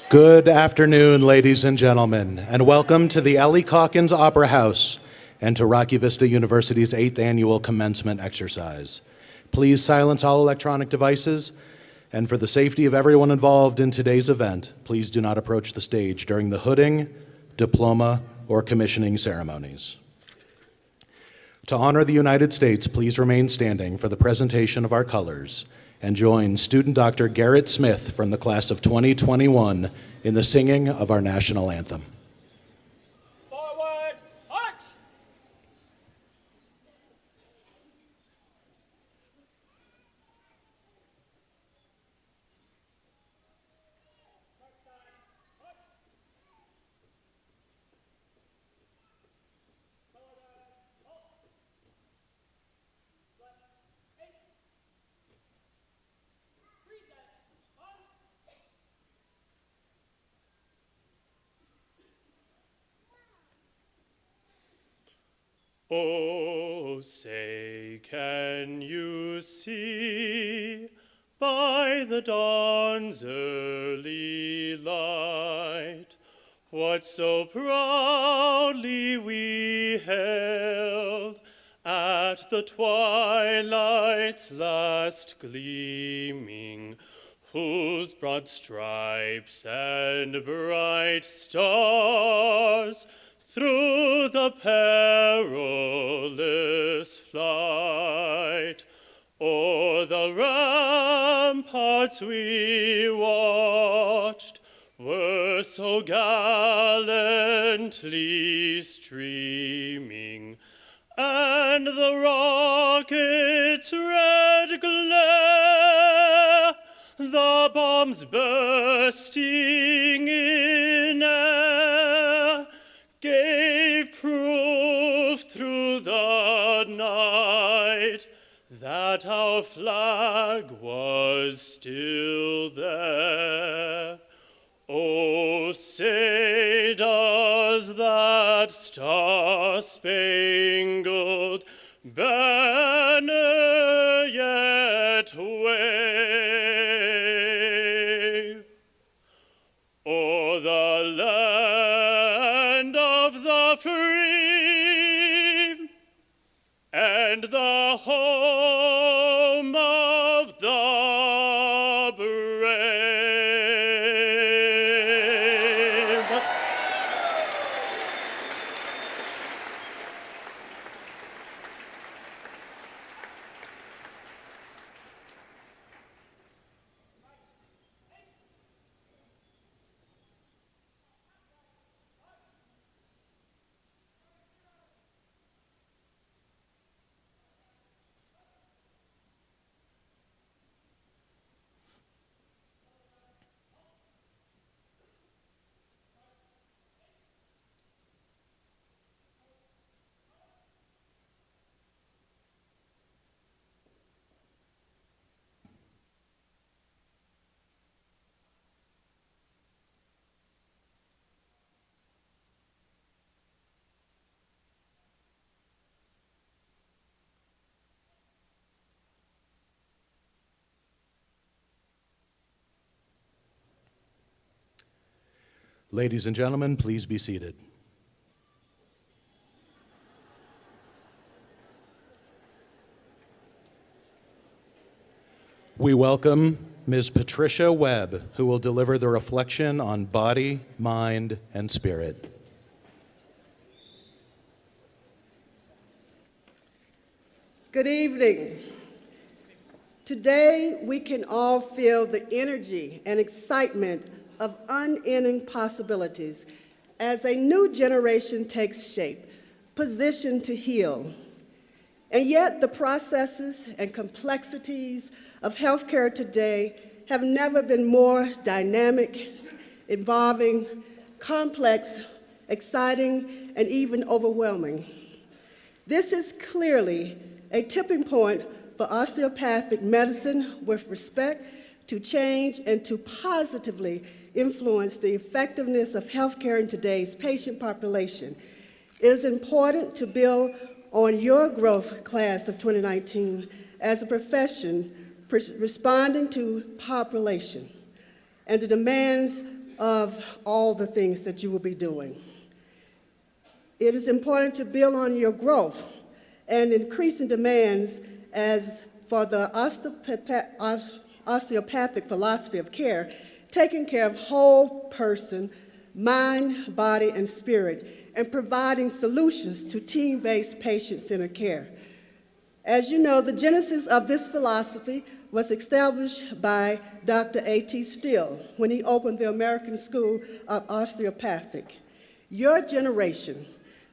Good afternoon, ladies and gentlemen, and welcome to the Ellie Calkins Opera House and to Rocky Vista University's 8th annual commencement exercise. Please silence all electronic devices, and for the safety of everyone involved in today's event, please do not approach the stage during the hooding, diploma, or commissioning ceremonies. To honor the United States, please remain standing for the presentation of our colors and join student Dr. Garrett Smith from the class of 2021 in the singing of our national anthem. Forward, march! Oh, say, can you see by the dawn's early light what so proudly we hailed at the twilight's last gleaming, whose broad stripes and bright stars through the perilous flight o'er the ramparts we watched were so gallantly streaming, and the rocket's red glare, the bombs bursting in air, gave proof through the night that our flag was still there. Oh, say, does that star-spangled banner yet wave o'er the land of the free and the home of the brave? Ladies and gentlemen, please be seated. We welcome Ms. Patricia Webb, who will deliver the reflection on body, mind, and spirit. Good evening. Today, we can all feel the energy and excitement of unending possibilities as a new generation takes shape, positioned to heal. And yet, the processes and complexities of healthcare today have never been more dynamic, involving, complex, exciting, and even overwhelming. This is clearly a tipping point for osteopathic medicine with respect to change and to positively influence the effectiveness of healthcare in today's patient population. It is important to build on your growth, class of 2019, as a profession responding to population and the demands of all the things that you will be doing. It is important to build on your growth and increasing demands as for the osteopathic philosophy of care, taking care of whole person, mind, body, and spirit, and providing solutions to team-based patient-centered care. As you know, the genesis of this philosophy was established by Dr. A.T. Still when he opened the American School of Osteopathic. Your generation,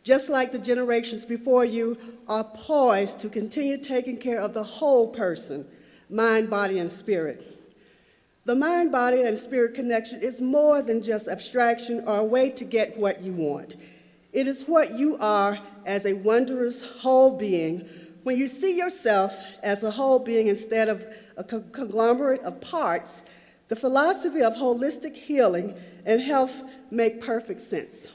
just like the generations before you, are poised to continue taking care of the whole person, mind, body, and spirit. The mind, body, and spirit connection is more than just abstraction or a way to get what you want. It is what you are as a wondrous whole being. When you see yourself as a whole being instead of a conglomerate of parts, the philosophy of holistic healing and health make perfect sense.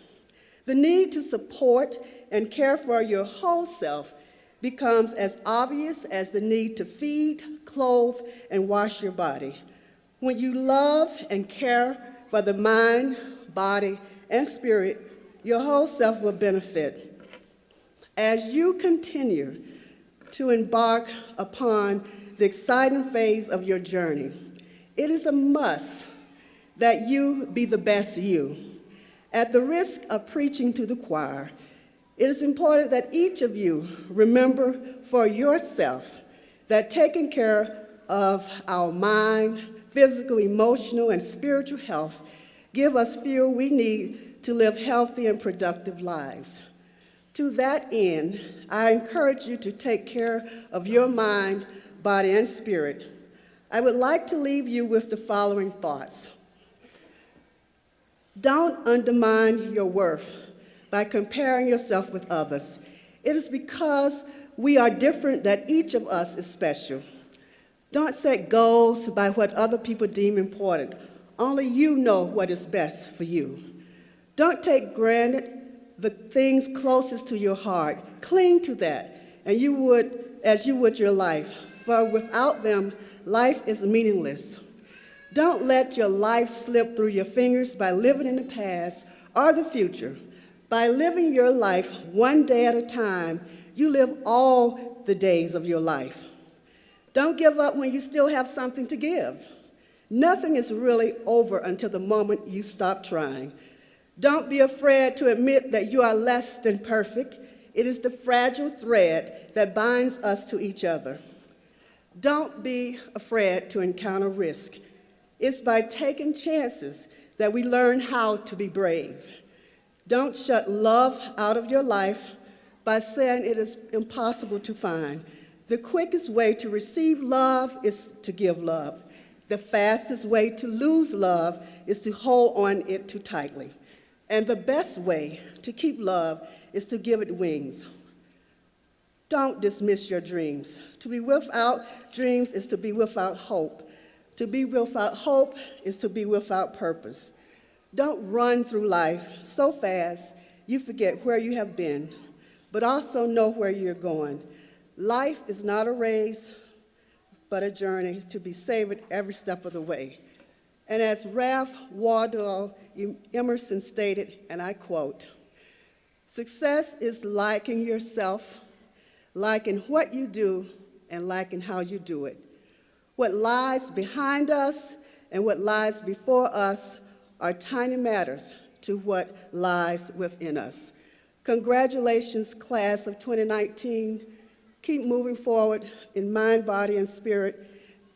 The need to support and care for your whole self becomes as obvious as the need to feed, clothe, and wash your body. When you love and care for the mind, body, and spirit, your whole self will benefit. As you continue to embark upon the exciting phase of your journey, it is a must that you be the best you. At the risk of preaching to the choir, it is important that each of you remember for yourself that taking care of our mind, physical, emotional, and spiritual health give us fuel we need to live healthy and productive lives. To that end, I encourage you to take care of your mind, body, and spirit. I would like to leave you with the following thoughts. Don't undermine your worth by comparing yourself with others. It is because we are different that each of us is special. Don't set goals by what other people deem important. Only you know what is best for you. Don't take granted the things closest to your heart. Cling to that, and you would, as you would your life, for without them, life is meaningless. Don't let your life slip through your fingers by living in the past or the future. By living your life one day at a time, you live all the days of your life. Don't give up when you still have something to give. Nothing is really over until the moment you stop trying. Don't be afraid to admit that you are less than perfect. It is the fragile thread that binds us to each other. Don't be afraid to encounter risk. It's by taking chances that we learn how to be brave. Don't shut love out of your life by saying it is impossible to find. The quickest way to receive love is to give love. The fastest way to lose love is to hold on it too tightly. And the best way to keep love is to give it wings. Don't dismiss your dreams. To be without dreams is to be without hope. To be without hope is to be without purpose. Don't run through life so fast you forget where you have been, but also know where you're going. Life is not a race, but a journey to be savored every step of the way. And as Ralph Waldo Emerson stated, and I quote, "Success is liking yourself, liking what you do, and liking how you do it. What lies behind us and what lies before us are tiny matters to what lies within us." Congratulations, class of 2019. Keep moving forward in mind, body, and spirit.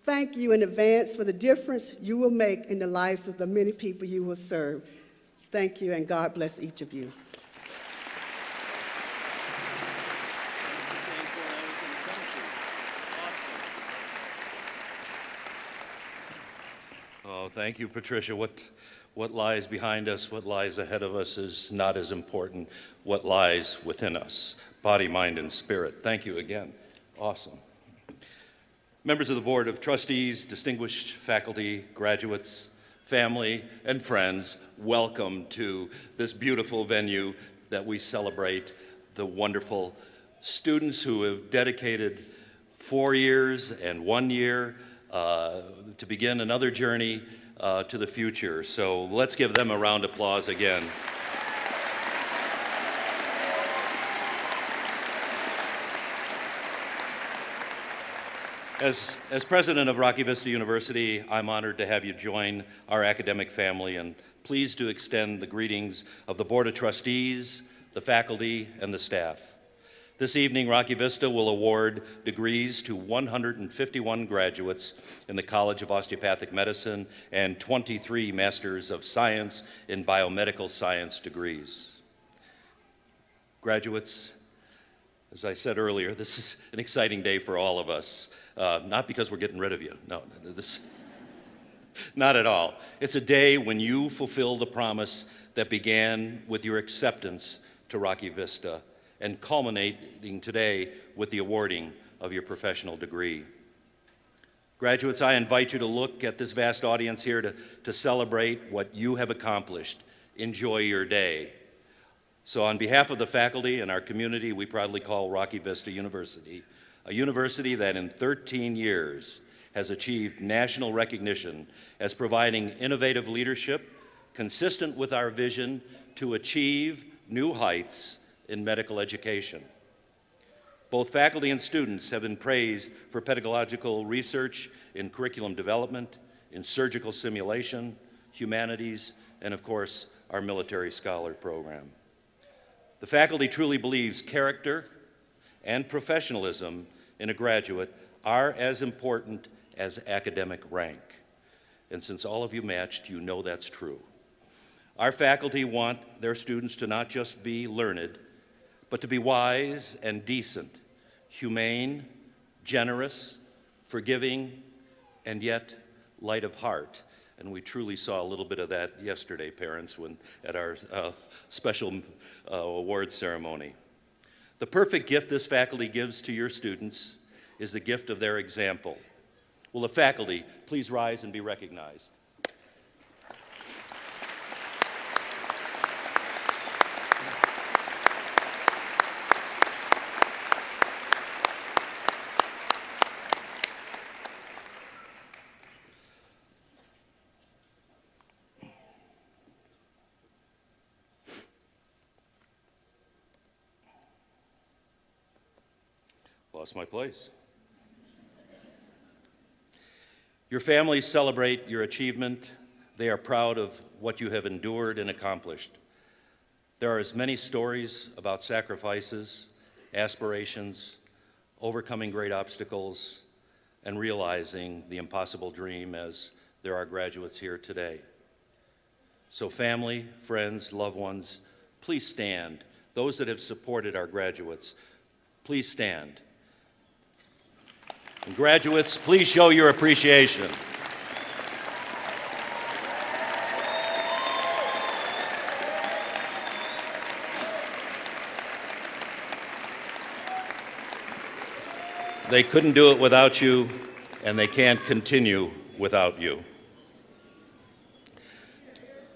Thank you in advance for the difference you will make in the lives of the many people you will serve. Thank you, and God bless each of you. Oh, thank you, Patricia. What lies behind us, what lies ahead of us is not as important. What lies within us, body, mind, and spirit. Thank you again. Awesome. Members of the Board of Trustees, distinguished faculty, graduates, family, and friends, welcome to this beautiful venue that we celebrate the wonderful students who have dedicated 4 years and 1 year to begin another journey to the future. So let's give them a round of applause again. As president of Rocky Vista University, I'm honored to have you join our academic family and pleased to extend the greetings of the Board of Trustees, the faculty, and the staff. This evening, Rocky Vista will award degrees to 151 graduates in the College of Osteopathic Medicine and 23 Masters of Science in Biomedical Science degrees. Graduates, as I said earlier, this is an exciting day for all of us. Not because we're getting rid of you, no, not at all. It's a day when you fulfill the promise that began with your acceptance to Rocky Vista and culminating today with the awarding of your professional degree. Graduates, I invite you to look at this vast audience here to celebrate what you have accomplished. Enjoy your day. So on behalf of the faculty and our community, we proudly call Rocky Vista University a university that in 13 years has achieved national recognition as providing innovative leadership consistent with our vision to achieve new heights in medical education. Both faculty and students have been praised for pedagogical research in curriculum development, in surgical simulation, humanities, and of course, our military scholar program. The faculty truly believes character and professionalism in a graduate are as important as academic rank. And since all of you matched, you know that's true. Our faculty want their students to not just be learned, but to be wise and decent, humane, generous, forgiving, and yet light of heart. And we truly saw a little bit of that yesterday, parents, at our special awards ceremony. The perfect gift this faculty gives to your students is the gift of their example. Will the faculty please rise and be recognized? Lost my place. Your families celebrate your achievement. They are proud of what you have endured and accomplished. There are as many stories about sacrifices, aspirations, overcoming great obstacles, and realizing the impossible dream as there are graduates here today. So family, friends, loved ones, please stand. Those that have supported our graduates, please stand. And graduates, please show your appreciation. They couldn't do it without you, and they can't continue without you.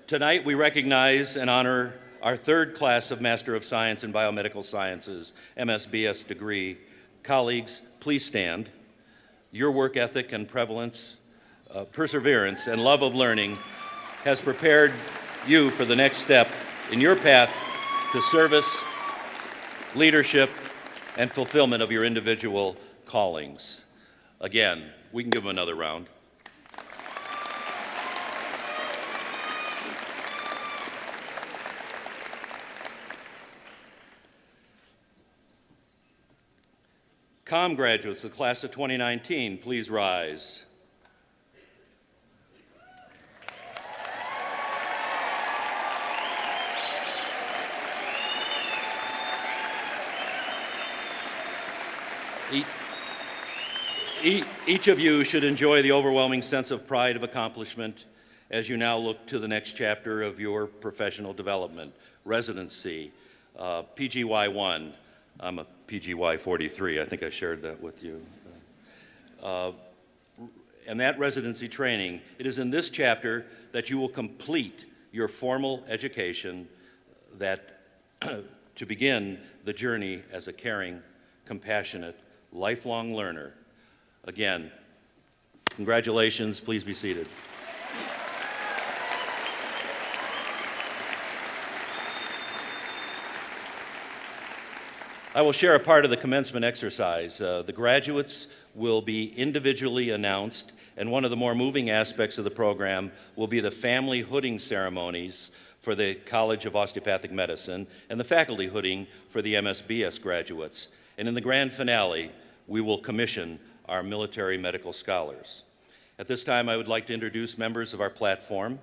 Tonight, we recognize and honor our third class of Master of Science in Biomedical Sciences, MSBS degree. Colleagues, please stand. Your work ethic and perseverance and love of learning has prepared you for the next step in your path to service, leadership, and fulfillment of your individual callings. Again, we can give them another round. Com graduates, the class of 2019, please rise. Each of you should enjoy the overwhelming sense of pride of accomplishment as you now look to the next chapter of your professional development, residency, PGY1. I'm a PGY 43, I think I shared that with you. And that residency training, it is in this chapter that you will complete your formal education to begin the journey as a caring, compassionate, lifelong learner. Again, congratulations, please be seated. I will share a part of the commencement exercise. The graduates will be individually announced, and one of the more moving aspects of the program will be the family hooding ceremonies for the College of Osteopathic Medicine and the faculty hooding for the MSBS graduates. And in the grand finale, we will commission our military medical scholars. At this time, I would like to introduce members of our platform.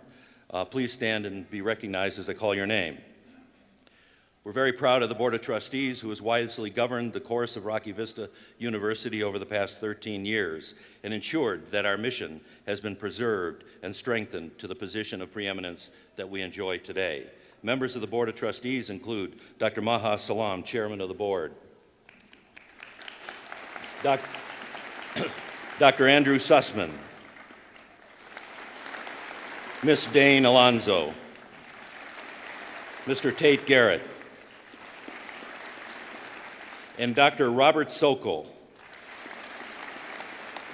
Please stand and be recognized as I call your name. We're very proud of the Board of Trustees, who has wisely governed the course of Rocky Vista University over the past 13 years and ensured that our mission has been preserved and strengthened to the position of preeminence that we enjoy today. Members of the Board of Trustees include Dr. Maha Salam, Chairman of the Board, Dr. Andrew Sussman, Ms. Dane Alonzo, Mr. Tate Garrett, and Dr. Robert Sokol.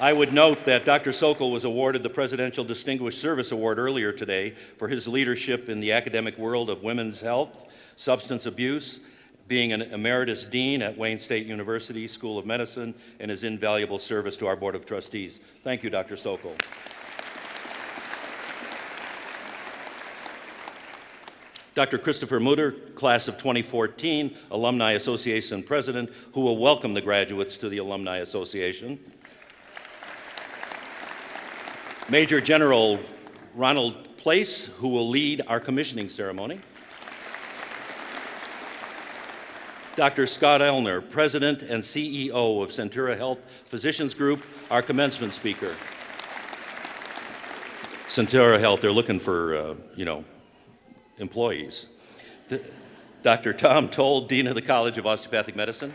I would note that Dr. Sokol was awarded the Presidential Distinguished Service Award earlier today for his leadership in the academic world of women's health, substance abuse, being an emeritus dean at Wayne State University School of Medicine, and his invaluable service to our Board of Trustees. Thank you, Dr. Sokol. Dr. Christopher Mutter, class of 2014, Alumni Association President, who will welcome the graduates to the Alumni Association. Major General Ronald Place, who will lead our commissioning ceremony. Dr. Scott Elner, President and CEO of Centura Health Physicians Group, our commencement speaker. Centura Health, they're looking for, employees. Dr. Tom Toll, Dean of the College of Osteopathic Medicine.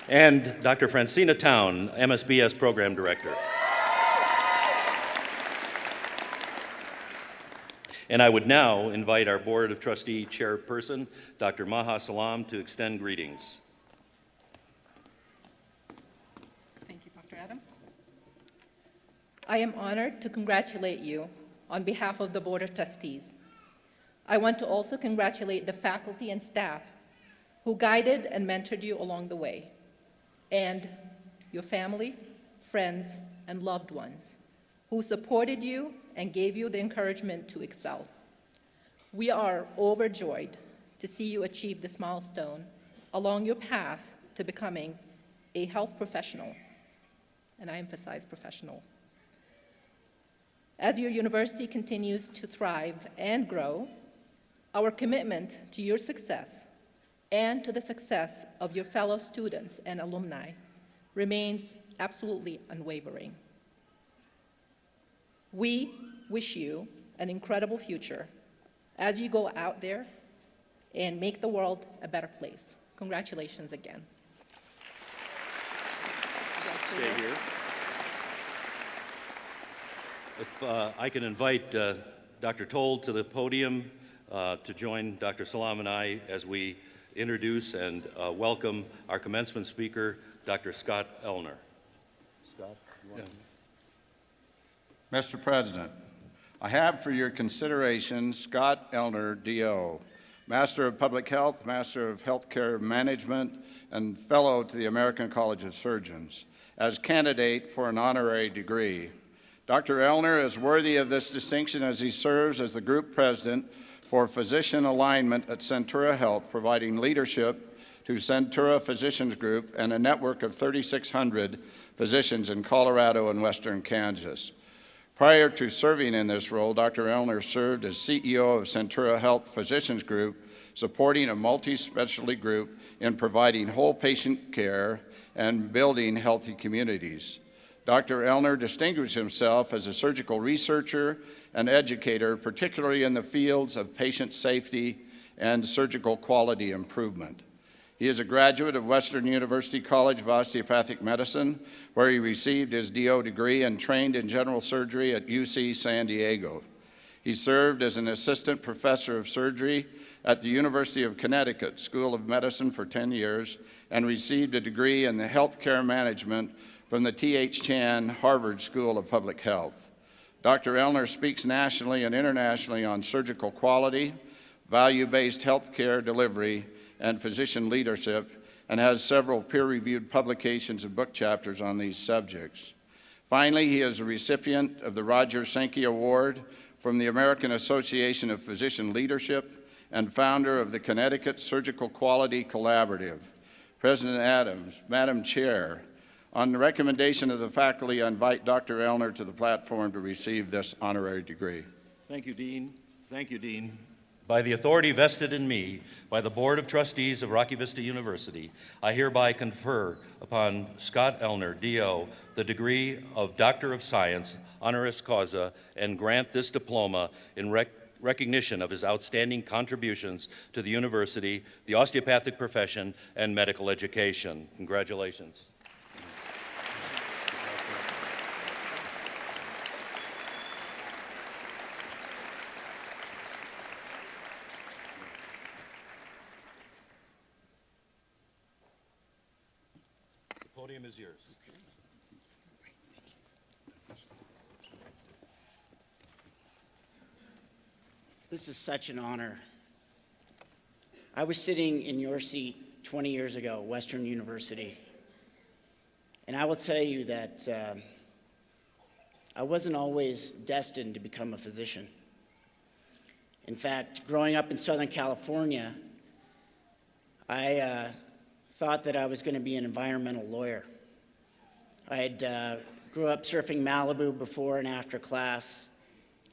And Dr. Francina Town, MSBS Program Director. And I would now invite our Board of Trustee Chairperson, Dr. Maha Salam, to extend greetings. Thank you, Dr. Adams. I am honored to congratulate you on behalf of the Board of Trustees. I want to also congratulate the faculty and staff who guided and mentored you along the way, and your family, friends, and loved ones who supported you and gave you the encouragement to excel. We are overjoyed to see you achieve this milestone along your path to becoming a health professional, and I emphasize professional. As your university continues to thrive and grow, our commitment to your success and to the success of your fellow students and alumni remains absolutely unwavering. We wish you an incredible future as you go out there and make the world a better place. Congratulations again. Stay here. If I can invite Dr. Toll to the podium to join Dr. Salam and I as we introduce and welcome our commencement speaker, Dr. Scott Elner. Scott, you want to... Mr. President, I have for your consideration Scott Elner, D.O., Master of Public Health, Master of Healthcare Management, and Fellow to the American College of Surgeons, as candidate for an honorary degree. Dr. Elner is worthy of this distinction as he serves as the Group President for Physician Alignment at Centura Health, providing leadership to Centura Physicians Group and a network of 3,600 physicians in Colorado and western Kansas. Prior to serving in this role, Dr. Elner served as CEO of Centura Health Physicians Group, supporting a multi-specialty group in providing whole patient care and building healthy communities. Dr. Elner distinguished himself as a surgical researcher and educator, particularly in the fields of patient safety and surgical quality improvement. He is a graduate of Western University College of Osteopathic Medicine, where he received his DO degree and trained in general surgery at UC San Diego. He served as an assistant professor of surgery at the University of Connecticut School of Medicine for 10 years and received a degree in the healthcare management from the T.H. Chan Harvard School of Public Health. Dr. Elner speaks nationally and internationally on surgical quality, value-based healthcare delivery, and physician leadership, and has several peer-reviewed publications and book chapters on these subjects. Finally, he is a recipient of the Roger Sankey Award from the American Association of Physician Leadership and founder of the Connecticut Surgical Quality Collaborative. President Adams, Madam Chair, on the recommendation of the faculty, I invite Dr. Elner to the platform to receive this honorary degree. Thank you, Dean. Thank you, Dean. By the authority vested in me by the Board of Trustees of Rocky Vista University, I hereby confer upon Scott Elner, D.O., the degree of Doctor of Science, honoris causa, and grant this diploma in recognition of his outstanding contributions to the university, the osteopathic profession, and medical education. Congratulations. The podium is yours. This is such an honor. I was sitting in your seat 20 years ago, Western University, and I will tell you that I wasn't always destined to become a physician. In fact, growing up in Southern California, I thought that I was going to be an environmental lawyer. I had grew up surfing Malibu before and after class,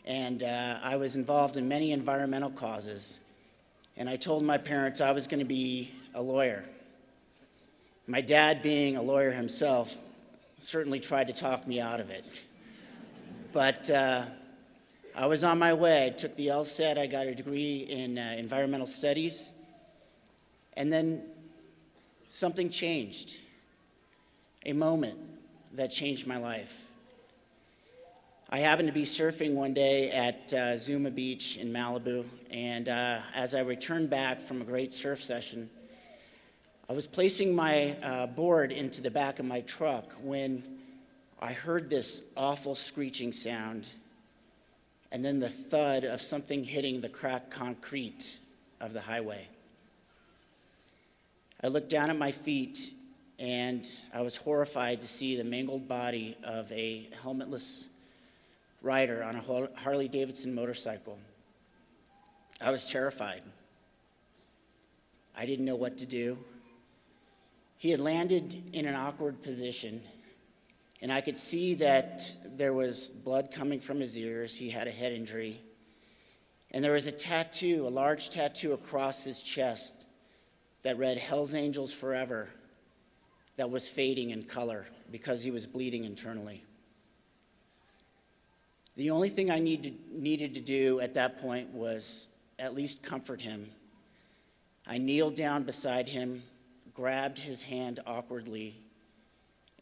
and I was involved in many environmental causes. And I told my parents I was going to be a lawyer. My dad, being a lawyer himself, certainly tried to talk me out of it. But I was on my way. I took the LSAT. I got a degree in environmental studies. And then something changed, a moment that changed my life. I happened to be surfing one day at Zuma Beach in Malibu, and as I returned back from a great surf session, I was placing my board into the back of my truck when I heard this awful screeching sound, and then the thud of something hitting the cracked concrete of the highway. I looked down at my feet, and I was horrified to see the mangled body of a helmetless rider on a Harley-Davidson motorcycle. I was terrified. I didn't know what to do. He had landed in an awkward position, and I could see that there was blood coming from his ears. He had a head injury. And there was a tattoo, a large tattoo across his chest that read "Hell's Angels Forever," that was fading in color because he was bleeding internally. The only thing I needed to do at that point was at least comfort him. I kneeled down beside him, grabbed his hand awkwardly,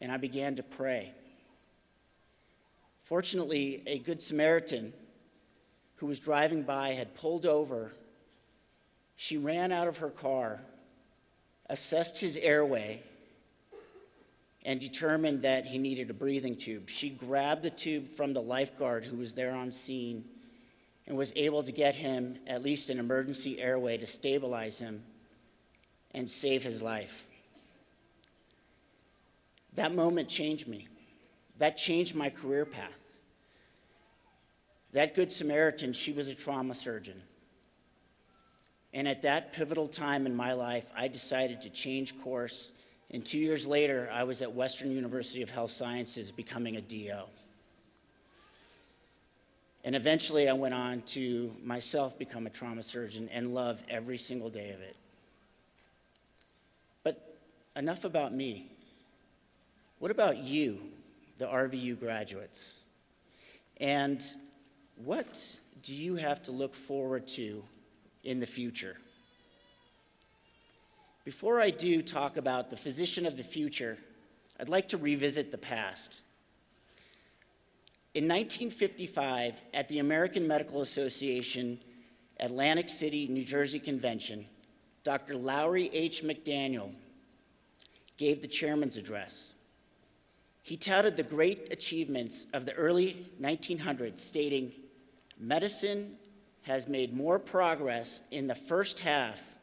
and I began to pray. Fortunately, a Good Samaritan who was driving by had pulled over. She ran out of her car, assessed his airway, and determined that he needed a breathing tube. She grabbed the tube from the lifeguard who was there on scene and was able to get him at least an emergency airway to stabilize him and save his life. That moment changed me. That changed my career path. That Good Samaritan, she was a trauma surgeon. And at that pivotal time in my life, I decided to change course. And 2 years later, I was at Western University of Health Sciences becoming a DO. And eventually I went on to myself become a trauma surgeon and love every single day of it. But enough about me. What about you, the RVU graduates? And what do you have to look forward to in the future? Before I do talk about the physician of the future, I'd like to revisit the past. In 1955, at the American Medical Association Atlantic City, New Jersey convention, Dr. Lowry H. McDaniel gave the chairman's address. He touted the great achievements of the early 1900s, stating, "Medicine has made more progress in the first half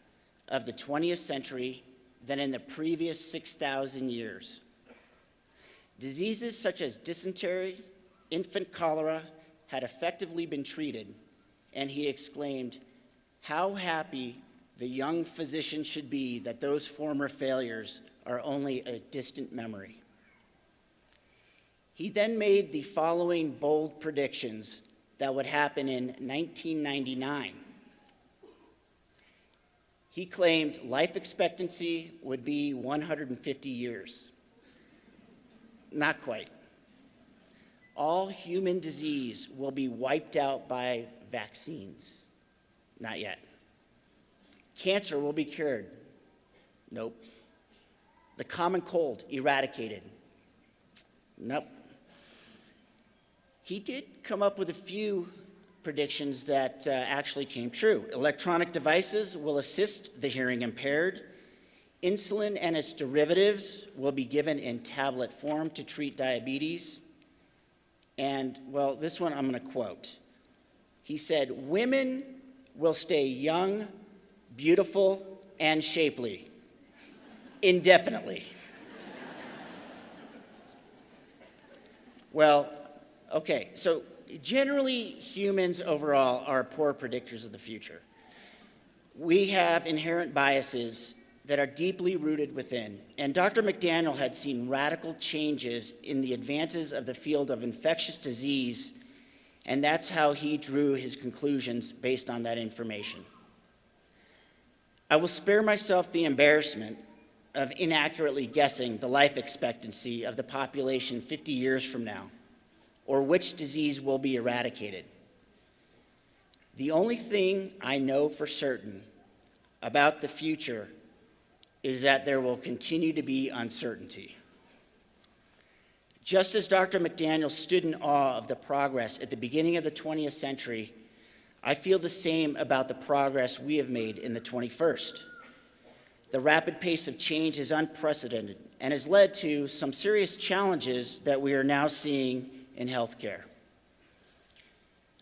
of the 20th century than in the previous 6,000 years. Diseases such as dysentery, infant cholera had effectively been treated," and he exclaimed, "How happy the young physician should be that those former failures are only a distant memory." He then made the following bold predictions that would happen in 1999. He claimed life expectancy would be 150 years. Not quite. All human disease will be wiped out by vaccines. Not yet. Cancer will be cured. Nope. The common cold eradicated. Nope. He did come up with a few predictions that actually came true. Electronic devices will assist the hearing impaired. Insulin and its derivatives will be given in tablet form to treat diabetes. And, well, this one I'm going to quote. He said, "Women will stay young, beautiful, and shapely indefinitely." Well, okay, so generally humans overall are poor predictors of the future. We have inherent biases that are deeply rooted within, and Dr. McDaniel had seen radical changes in the advances of the field of infectious disease, and that's how he drew his conclusions based on that information. I will spare myself the embarrassment of inaccurately guessing the life expectancy of the population 50 years from now, or which disease will be eradicated. The only thing I know for certain about the future is that there will continue to be uncertainty. Just as Dr. McDaniel stood in awe of the progress at the beginning of the 20th century, I feel the same about the progress we have made in the 21st. The rapid pace of change is unprecedented and has led to some serious challenges that we are now seeing in healthcare.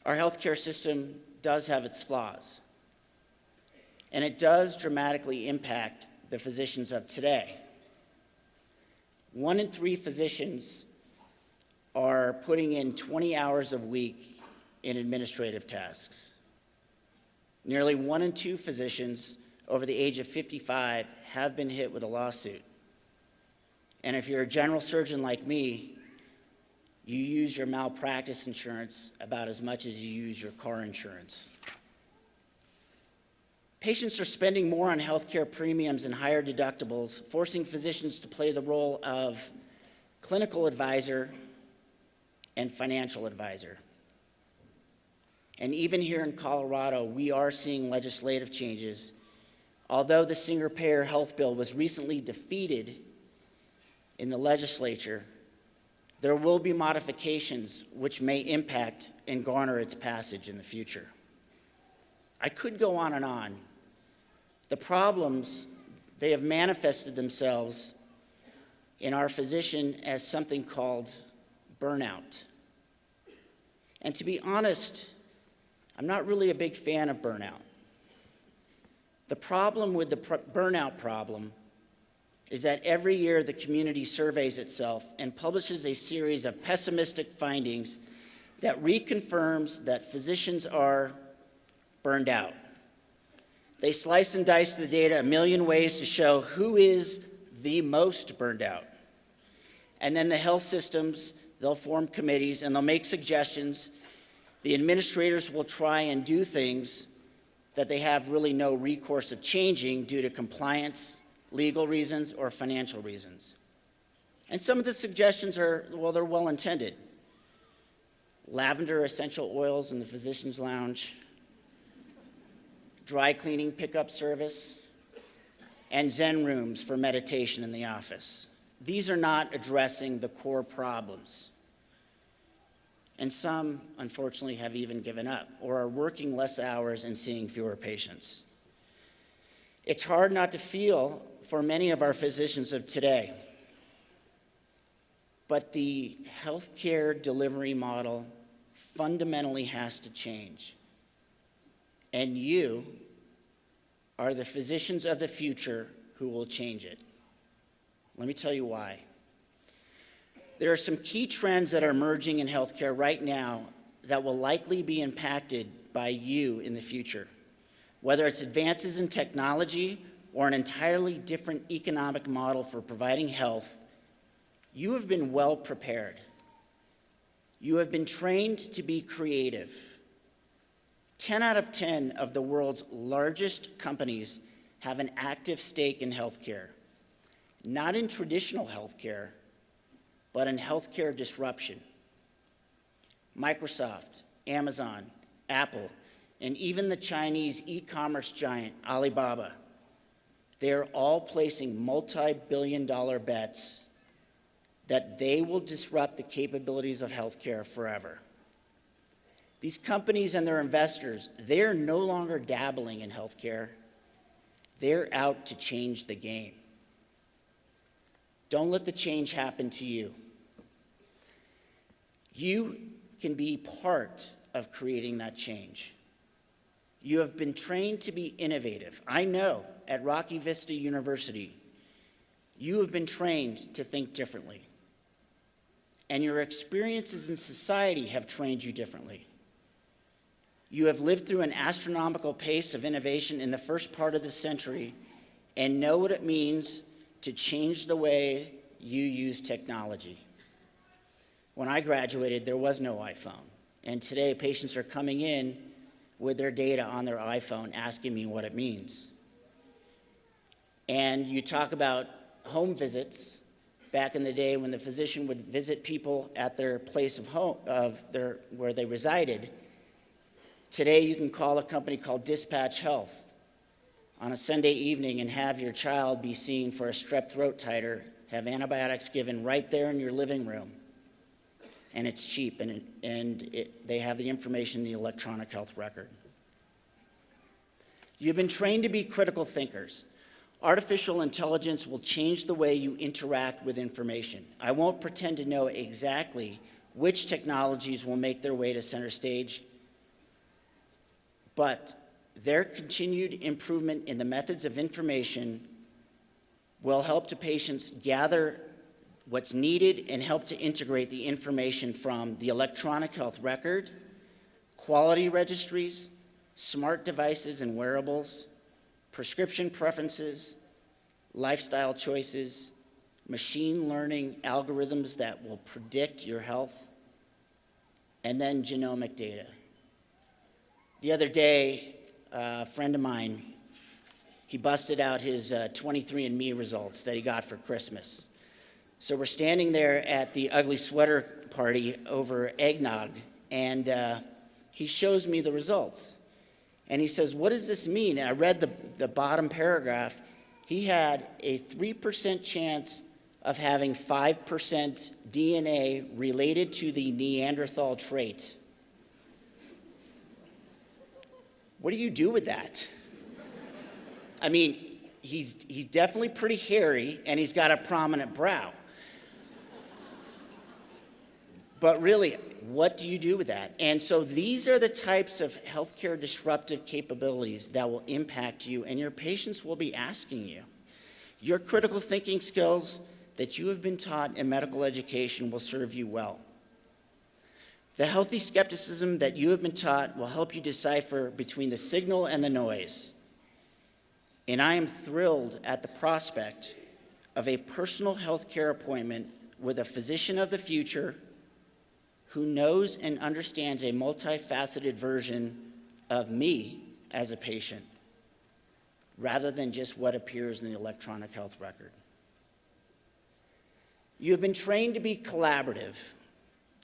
Our healthcare system does have its flaws, and it does dramatically impact the physicians of today. 1 in 3 physicians are putting in 20 hours a week in administrative tasks. Nearly 1 in 2 physicians over the age of 55 have been hit with a lawsuit. And if you're a general surgeon like me, you use your malpractice insurance about as much as you use your car insurance. Patients are spending more on healthcare premiums and higher deductibles, forcing physicians to play the role of clinical advisor and financial advisor. And even here in Colorado, we are seeing legislative changes. Although the single-payer health bill was recently defeated in the legislature, there will be modifications which may impact and garner its passage in the future. I could go on and on. The problems, they have manifested themselves in our physician as something called burnout. And to be honest, I'm not really a big fan of burnout. The problem with the burnout problem is that every year the community surveys itself and publishes a series of pessimistic findings that reconfirms that physicians are burned out. They slice and dice the data a million ways to show who is the most burned out. And then the health systems, they'll form committees and they'll make suggestions. The administrators will try and do things that they have really no recourse of changing due to compliance, legal reasons, or financial reasons. And some of the suggestions are, well, they're well-intended. Lavender essential oils in the physician's lounge, dry cleaning pickup service, and Zen rooms for meditation in the office. These are not addressing the core problems. And some, unfortunately, have even given up or are working less hours and seeing fewer patients. It's hard not to feel for many of our physicians of today. But the healthcare delivery model fundamentally has to change. And you are the physicians of the future who will change it. Let me tell you why. There are some key trends that are emerging in healthcare right now that will likely be impacted by you in the future. Whether it's advances in technology or an entirely different economic model for providing health, you have been well prepared. You have been trained to be creative. 10 out of 10 of the world's largest companies have an active stake in healthcare. Not in traditional healthcare, but in healthcare disruption. Microsoft, Amazon, Apple, and even the Chinese e-commerce giant Alibaba, they are all placing multi-billion-dollar bets that they will disrupt the capabilities of healthcare forever. These companies and their investors, they're no longer dabbling in healthcare. They're out to change the game. Don't let the change happen to you. You can be part of creating that change. You have been trained to be innovative. I know at Rocky Vista University, you have been trained to think differently. And your experiences in society have trained you differently. You have lived through an astronomical pace of innovation in the first part of the century and know what it means to change the way you use technology. When I graduated, there was no iPhone. And today, patients are coming in with their data on their iPhone asking me what it means. And you talk about home visits. Back in the day when the physician would visit people at their place of home, where they resided, today you can call a company called Dispatch Health on a Sunday evening and have your child be seen for a strep throat titer, have antibiotics given right there in your living room. And it's cheap, and they have the information in the electronic health record. You've been trained to be critical thinkers. Artificial intelligence will change the way you interact with information. I won't pretend to know exactly which technologies will make their way to center stage, but their continued improvement in the methods of information will help to patients gather what's needed and help to integrate the information from the electronic health record, quality registries, smart devices and wearables, prescription preferences, lifestyle choices, machine learning algorithms that will predict your health, and then genomic data. The other day, a friend of mine, he busted out his 23andMe results that he got for Christmas. So we're standing there at the ugly sweater party over eggnog, and he shows me the results. And he says, "What does this mean?" And I read the bottom paragraph. He had a 3% chance of having 5% DNA related to the Neanderthal trait. What do you do with that? I mean, he's definitely pretty hairy, and he's got a prominent brow. But really, what do you do with that? And so these are the types of healthcare disruptive capabilities that will impact you, and your patients will be asking you. Your critical thinking skills that you have been taught in medical education will serve you well. The healthy skepticism that you have been taught will help you decipher between the signal and the noise. And I am thrilled at the prospect of a personal healthcare appointment with a physician of the future who knows and understands a multifaceted version of me as a patient, rather than just what appears in the electronic health record. You have been trained to be collaborative.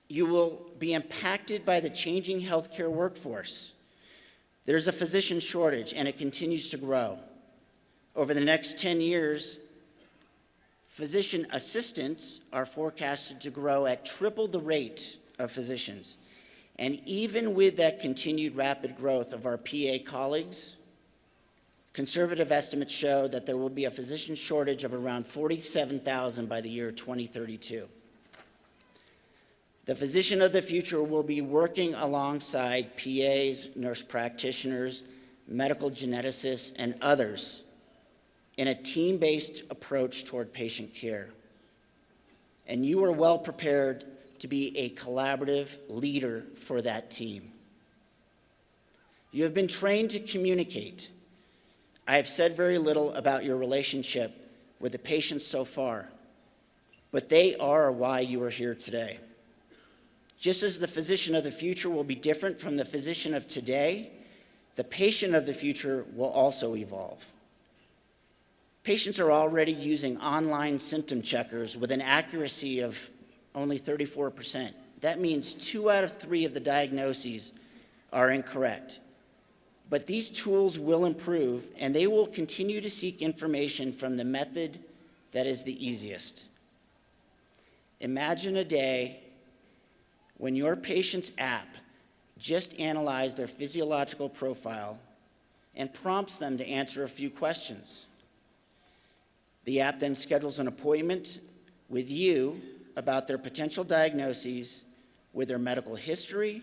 You will be impacted by the changing healthcare workforce. There's a physician shortage, and it continues to grow. Over the next 10 years, physician assistants are forecasted to grow at triple the rate of physicians. And even with that continued rapid growth of our PA colleagues, conservative estimates show that there will be a physician shortage of around 47,000 by the year 2032. The physician of the future will be working alongside PAs, nurse practitioners, medical geneticists, and others in a team-based approach toward patient care. And you are well prepared to be a collaborative leader for that team. You have been trained to communicate. I have said very little about your relationship with the patients so far, but they are why you are here today. Just as the physician of the future will be different from the physician of today, the patient of the future will also evolve. Patients are already using online symptom checkers with an accuracy of only 34%. That means 2 out of 3 of the diagnoses are incorrect. But these tools will improve, and they will continue to seek information from the method that is the easiest. Imagine a day when your patient's app just analyzes their physiological profile and prompts them to answer a few questions. The app then schedules an appointment with you about their potential diagnoses with their medical history,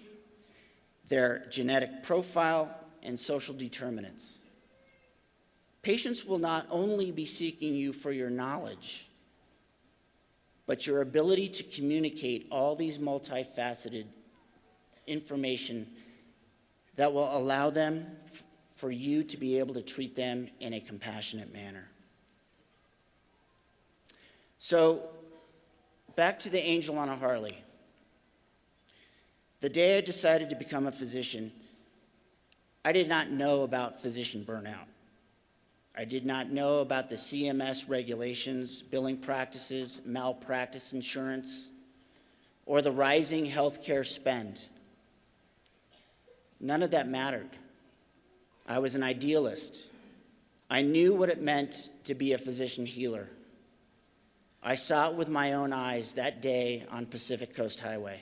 their genetic profile, and social determinants. Patients will not only be seeking you for your knowledge, but your ability to communicate all these multifaceted information that will allow them for you to be able to treat them in a compassionate manner. So, back to the angel on a Harley. The day I decided to become a physician, I did not know about physician burnout. I did not know about the CMS regulations, billing practices, malpractice insurance, or the rising healthcare spend. None of that mattered. I was an idealist. I knew what it meant to be a physician healer. I saw it with my own eyes that day on Pacific Coast Highway.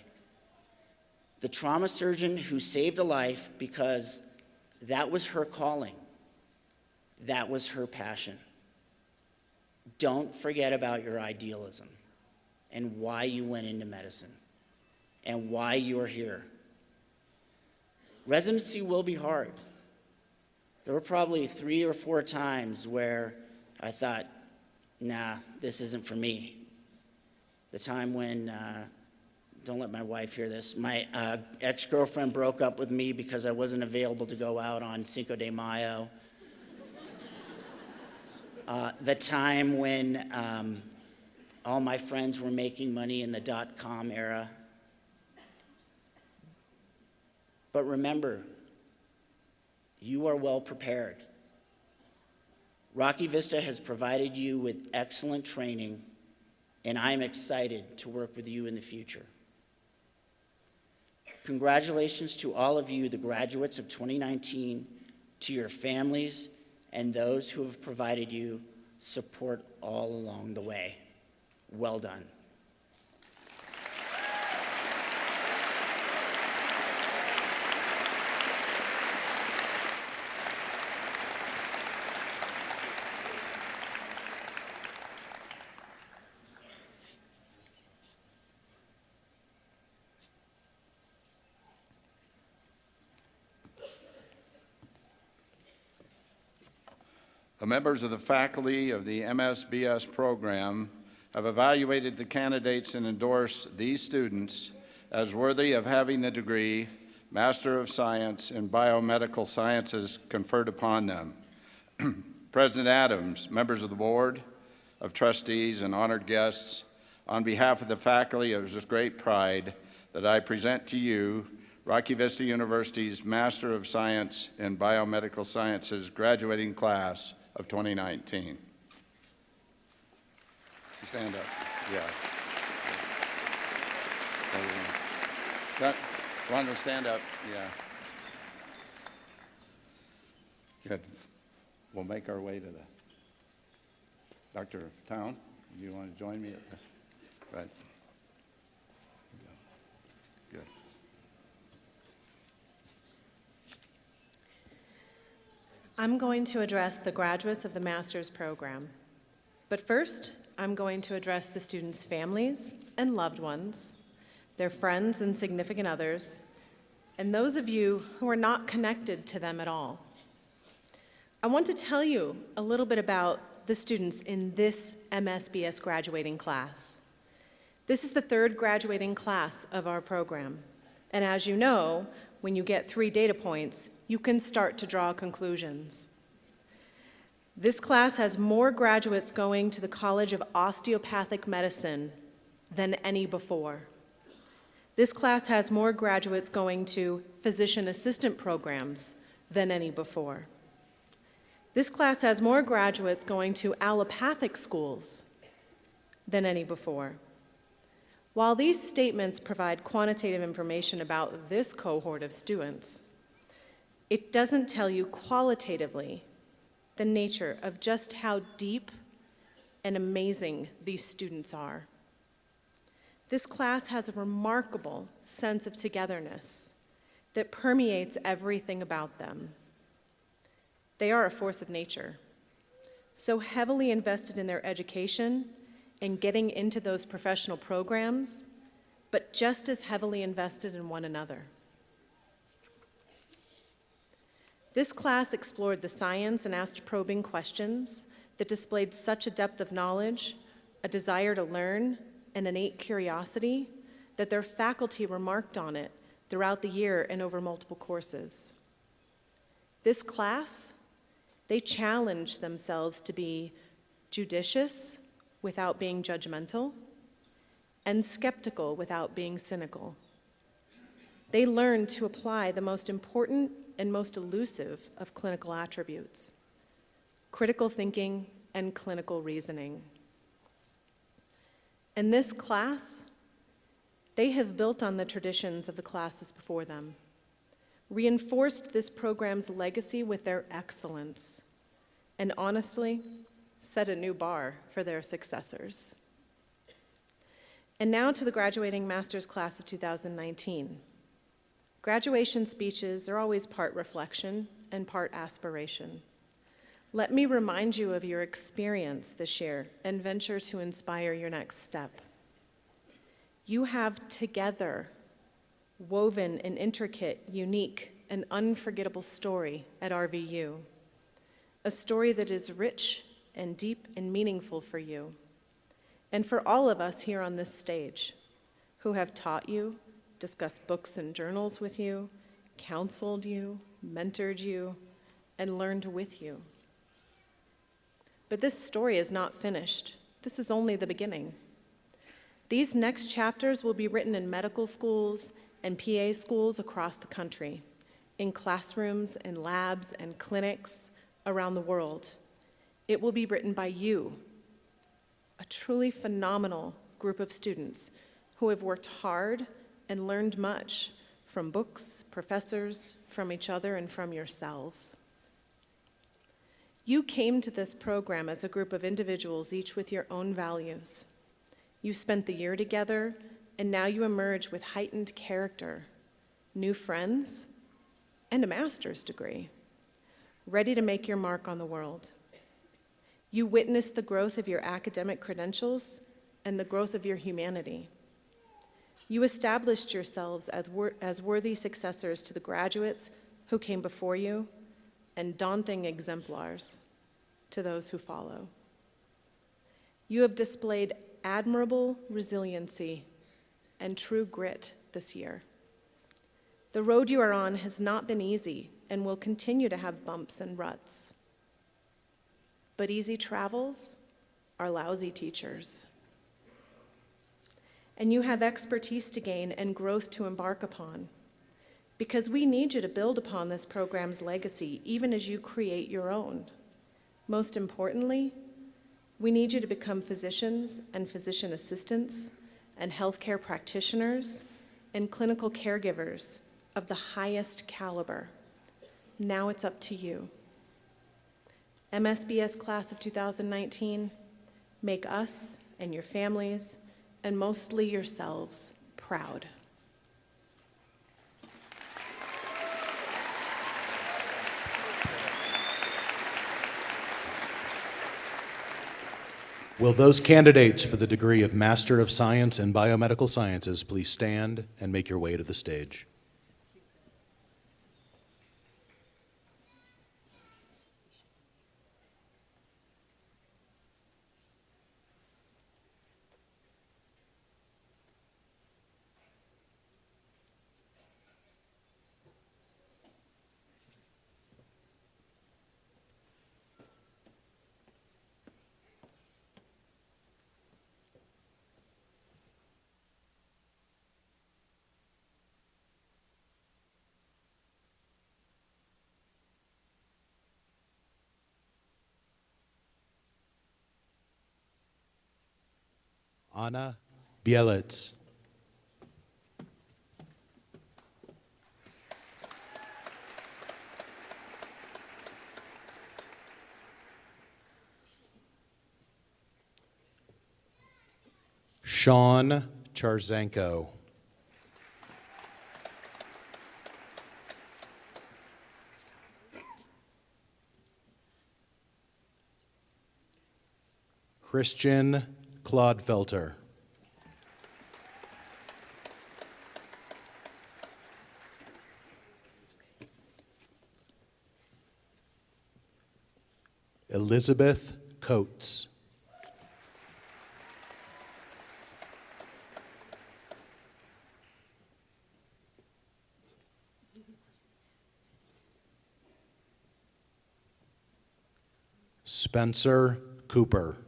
The trauma surgeon who saved a life because that was her calling. That was her passion. Don't forget about your idealism and why you went into medicine and why you are here. Residency will be hard. There were probably 3 or 4 times where I thought, nah, this isn't for me. The time when, don't let my wife hear this, my ex-girlfriend broke up with me because I wasn't available to go out on Cinco de Mayo. The time when all my friends were making money in the .com era. But remember, you are well prepared. Rocky Vista has provided you with excellent training, and I'm excited to work with you in the future. Congratulations to all of you, the graduates of 2019, to your families, and those who have provided you support all along the way. Well done. The members of the faculty of the MSBS program have evaluated the candidates and endorsed these students as worthy of having the degree Master of Science in Biomedical Sciences conferred upon them. President Adams, members of the Board of Trustees, and honored guests, on behalf of the faculty, it was with great pride that I present to you Rocky Vista University's Master of Science in Biomedical Sciences graduating class of 2019. Stand up. Yeah. Want to stand up? Yeah. Good. We'll make our way to the Dr. Town. Do you want to join me at this? Right. Good. I'm going to address the graduates of the master's program. But first, I'm going to address the students' families and loved ones, their friends and significant others, and those of you who are not connected to them at all. I want to tell you a little bit about the students in this MSBS graduating class. This is the third graduating class of our program, and as you know, when you get 3 data points, you can start to draw conclusions. This class has more graduates going to the College of Osteopathic Medicine than any before. This class has more graduates going to physician assistant programs than any before. This class has more graduates going to allopathic schools than any before. While these statements provide quantitative information about this cohort of students, it doesn't tell you qualitatively the nature of just how deep and amazing these students are. This class has a remarkable sense of togetherness that permeates everything about them. They are a force of nature, so heavily invested in their education and getting into those professional programs, but just as heavily invested in one another. This class explored the science and asked probing questions that displayed such a depth of knowledge, a desire to learn, and innate curiosity that their faculty remarked on it throughout the year and over multiple courses. This class, they challenged themselves to be judicious without being judgmental and skeptical without being cynical. They learned to apply the most important and most elusive of clinical attributes: critical thinking and clinical reasoning. In this class, they have built on the traditions of the classes before them, reinforced this program's legacy with their excellence, and honestly, set a new bar for their successors. And now to the graduating master's class of 2019. Graduation speeches are always part reflection and part aspiration. Let me remind you of your experience this year and venture to inspire your next step. You have together woven an intricate, unique, and unforgettable story at RVU, a story that is rich and deep and meaningful for you, and for all of us here on this stage who have taught you, discussed books and journals with you, counseled you, mentored you, and learned with you. But this story is not finished. This is only the beginning. These next chapters will be written in medical schools and PA schools across the country, in classrooms and labs and clinics around the world. It will be written by you, a truly phenomenal group of students who have worked hard and learned much from books, professors, from each other, and from yourselves. You came to this program as a group of individuals, each with your own values. You spent the year together, and now you emerge with heightened character, new friends, and a master's degree, ready to make your mark on the world. You witnessed the growth of your academic credentials and the growth of your humanity. You established yourselves as worthy successors to the graduates who came before you and daunting exemplars to those who follow. You have displayed admirable resiliency and true grit this year. The road you are on has not been easy and will continue to have bumps and ruts. But easy travels are lousy teachers. And you have expertise to gain and growth to embark upon, because we need you to build upon this program's legacy even as you create your own. Most importantly, we need you to become physicians and physician assistants and healthcare practitioners and clinical caregivers of the highest caliber. Now it's up to you. MSBS class of 2019, make us and your families, and mostly yourselves, proud. Will those candidates for the degree of Master of Science in Biomedical Sciences please stand and make your way to the stage? Anna Bielitz. Sean Charzanko. Christian Clodfelter. Elizabeth Coates. Spencer Cooper.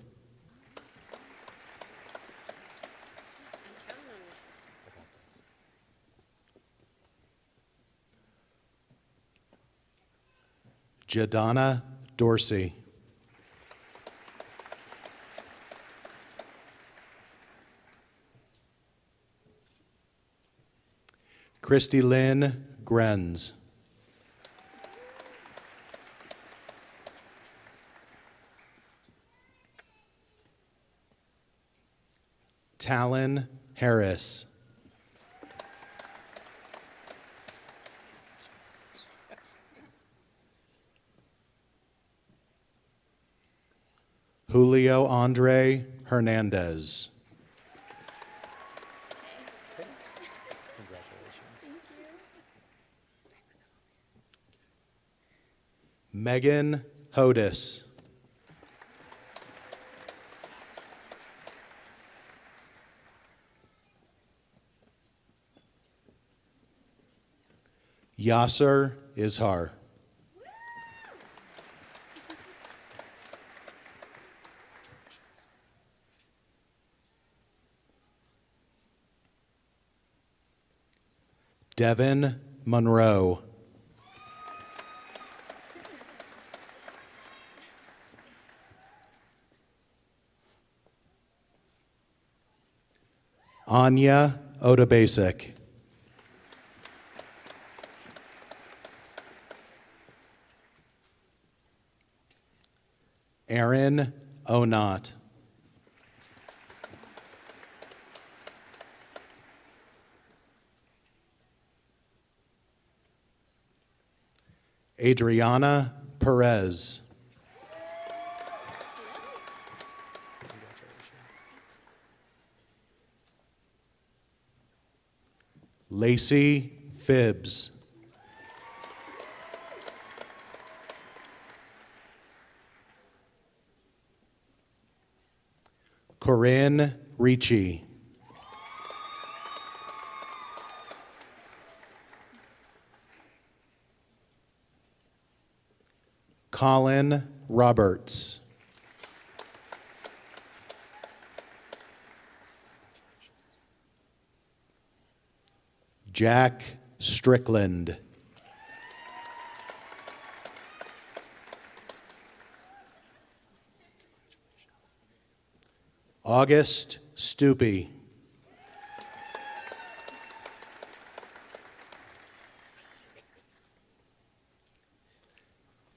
Jadana Dorsey. Christy Lynn Grenz. Talon Harris. Julio Andre Hernandez. Megan Hodis. Yasser Izhar. Devin Monroe. Anya Odabasic. Aaron Onat. Adriana Perez. Lacey Phibbs. Corinne Ricci. Colin Roberts. Jack Strickland. August Stupi.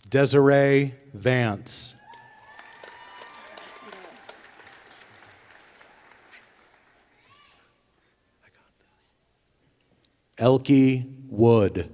Desiree Vance. Elke Wood.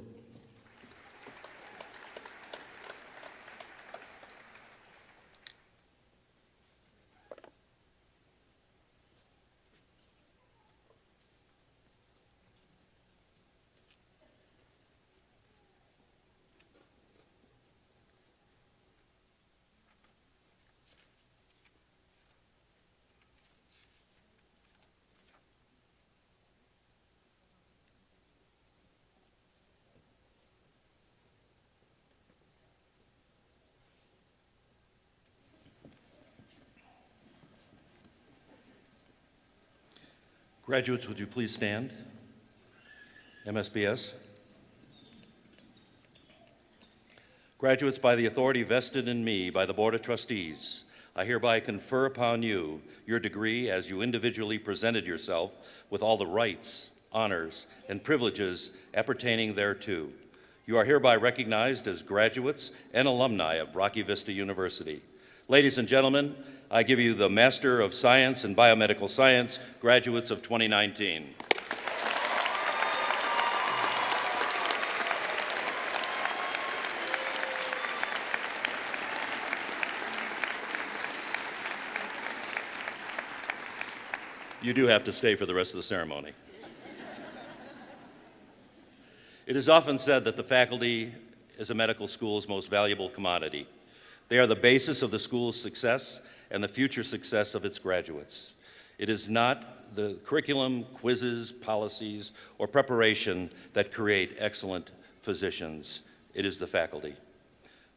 Graduates, would you please stand? MSBS. Graduates, by the authority vested in me by the Board of Trustees, I hereby confer upon you your degree as you individually presented yourself with all the rights, honors, and privileges appertaining thereto. You are hereby recognized as graduates and alumni of Rocky Vista University. Ladies and gentlemen, I give you the Master of Science in Biomedical Science graduates of 2019. You do have to stay for the rest of the ceremony. It is often said that the faculty is a medical school's most valuable commodity. They are the basis of the school's success and the future success of its graduates. It is not the curriculum, quizzes, policies, or preparation that create excellent physicians. It is the faculty.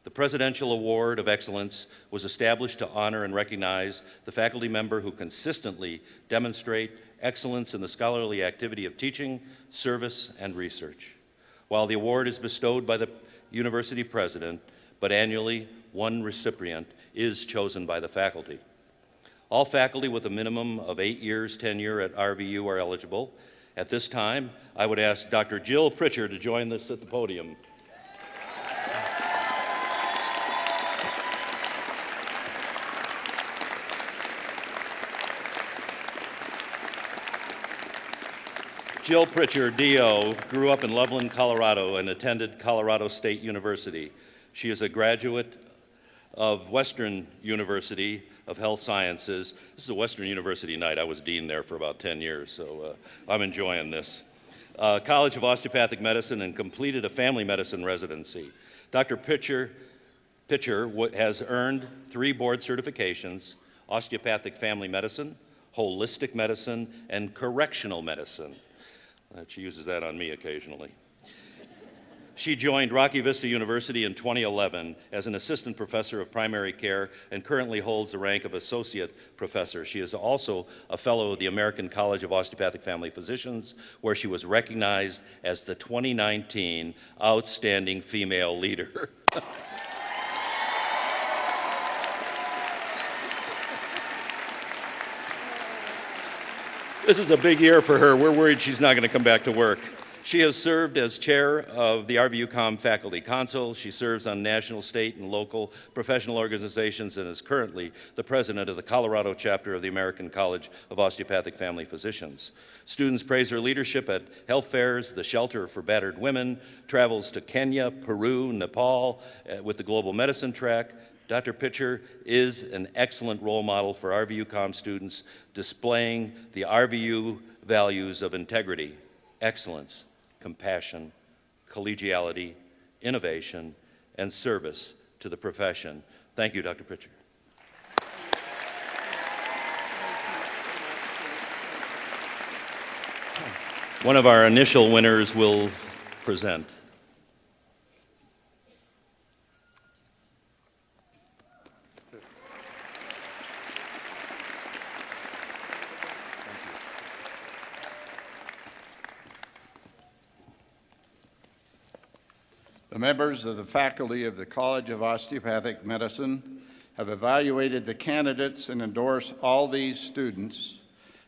The Presidential Award of Excellence was established to honor and recognize the faculty member who consistently demonstrate excellence in the scholarly activity of teaching, service, and research. While the award is bestowed by the university president, but annually one recipient is chosen by the faculty. All faculty with a minimum of 8 years tenure at RVU are eligible. At this time, I would ask Dr. Jill Pritchard to join us at the podium. Jill Pritchard, DO, grew up in Loveland, Colorado, and attended Colorado State University. She is a graduate of Western University of Health Sciences. This is a Western University night. I was dean there for about 10 years, so I'm enjoying this. College of Osteopathic Medicine, and completed a family medicine residency. Dr. Pitcher has earned 3 board certifications: osteopathic family medicine, holistic medicine, and correctional medicine. She uses that on me occasionally. She joined Rocky Vista University in 2011 as an assistant professor of primary care and currently holds the rank of associate professor. She is also a fellow of the American College of Osteopathic Family Physicians, where she was recognized as the 2019 Outstanding Female Leader. This is a big year for her. We're worried she's not going to come back to work. She has served as chair of the RVUCOM Faculty Council. She serves on national, state, and local professional organizations and is currently the president of the Colorado chapter of the American College of Osteopathic Family Physicians. Students praise her leadership at health fairs, the Shelter for Battered Women, travels to Kenya, Peru, Nepal with the Global Medicine track. Dr. Pitcher is an excellent role model for RVUCOM students, displaying the RVU values of integrity, excellence, compassion, collegiality, innovation, and service to the profession. Thank you, Dr. Pitcher. One of our initial winners will present. The members of the faculty of the College of Osteopathic Medicine have evaluated the candidates and endorse all these students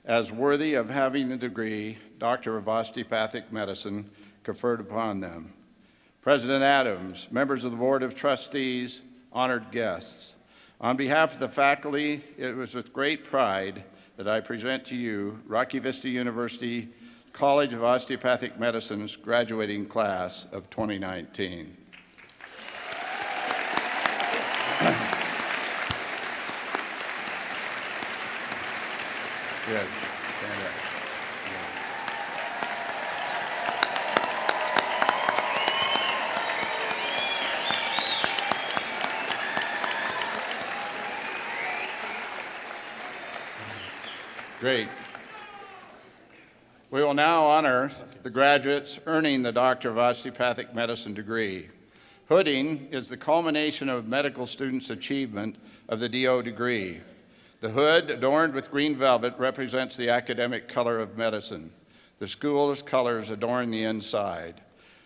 as worthy of having the degree Doctor of Osteopathic Medicine conferred upon them. President Adams, members of the Board of Trustees, honored guests, on behalf of the faculty, it was with great pride that I present to you Rocky Vista University College of Osteopathic Medicine's graduating class of 2019. Good. Stand up. Great. We will now honor the graduates earning the Doctor of Osteopathic Medicine degree. Hooding is the culmination of medical students' achievement of the DO degree. The hood, adorned with green velvet, represents the academic color of medicine. The school's colors adorn the inside.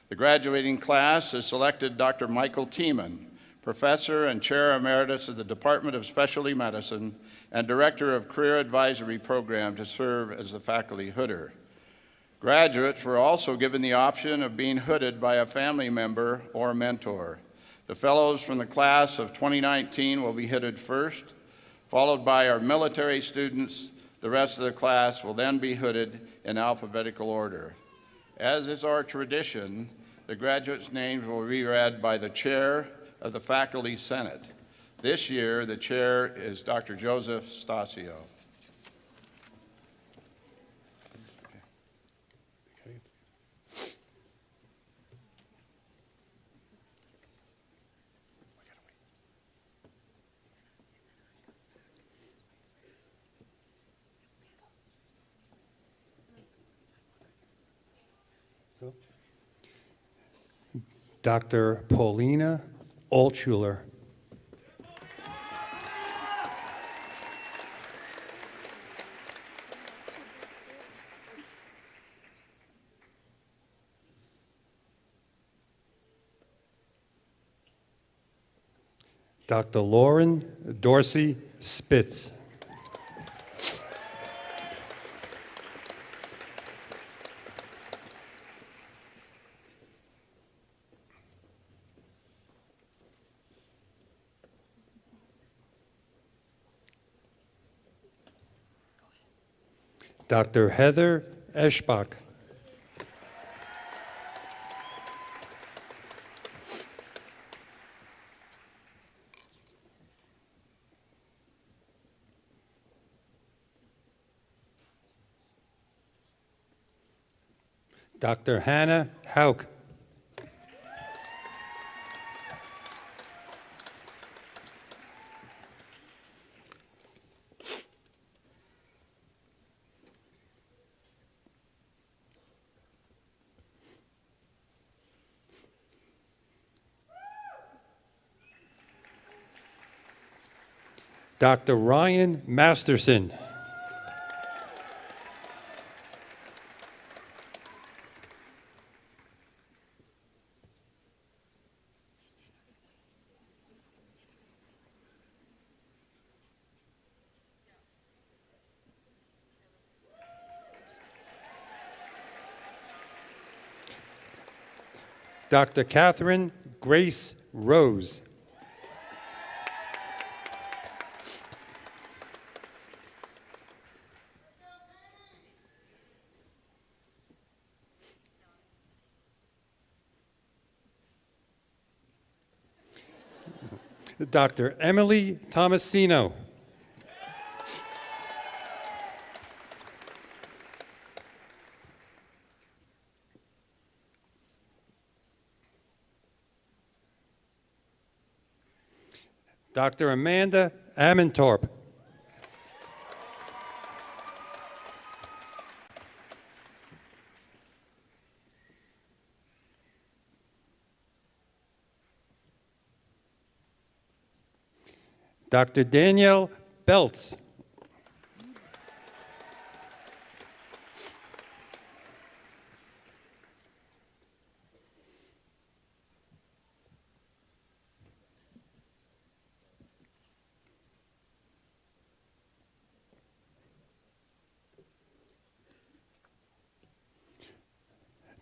The graduating class has selected Dr. Michael Tiemann, Professor and Chair Emeritus of the Department of Specialty Medicine and Director of Career Advisory Program, to serve as the faculty hooder. Graduates were also given the option of being hooded by a family member or mentor. The fellows from the class of 2019 will be hooded first, followed by our military students. The rest of the class will then be hooded in alphabetical order. As is our tradition, the graduates' names will be read by the chair of the Faculty Senate. This year, the chair is Dr. Joseph Stasio. Dr. Paulina Altschuler. Dr. Lauren Dorsey Spitz. Dr. Heather Eschbach. Dr. Hannah Hauk. Dr. Ryan Masterson. Dr. Catherine Grace Rose. Dr. Emily Tomasino. Dr. Amanda Ammentorp. Dr. Danielle Beltz.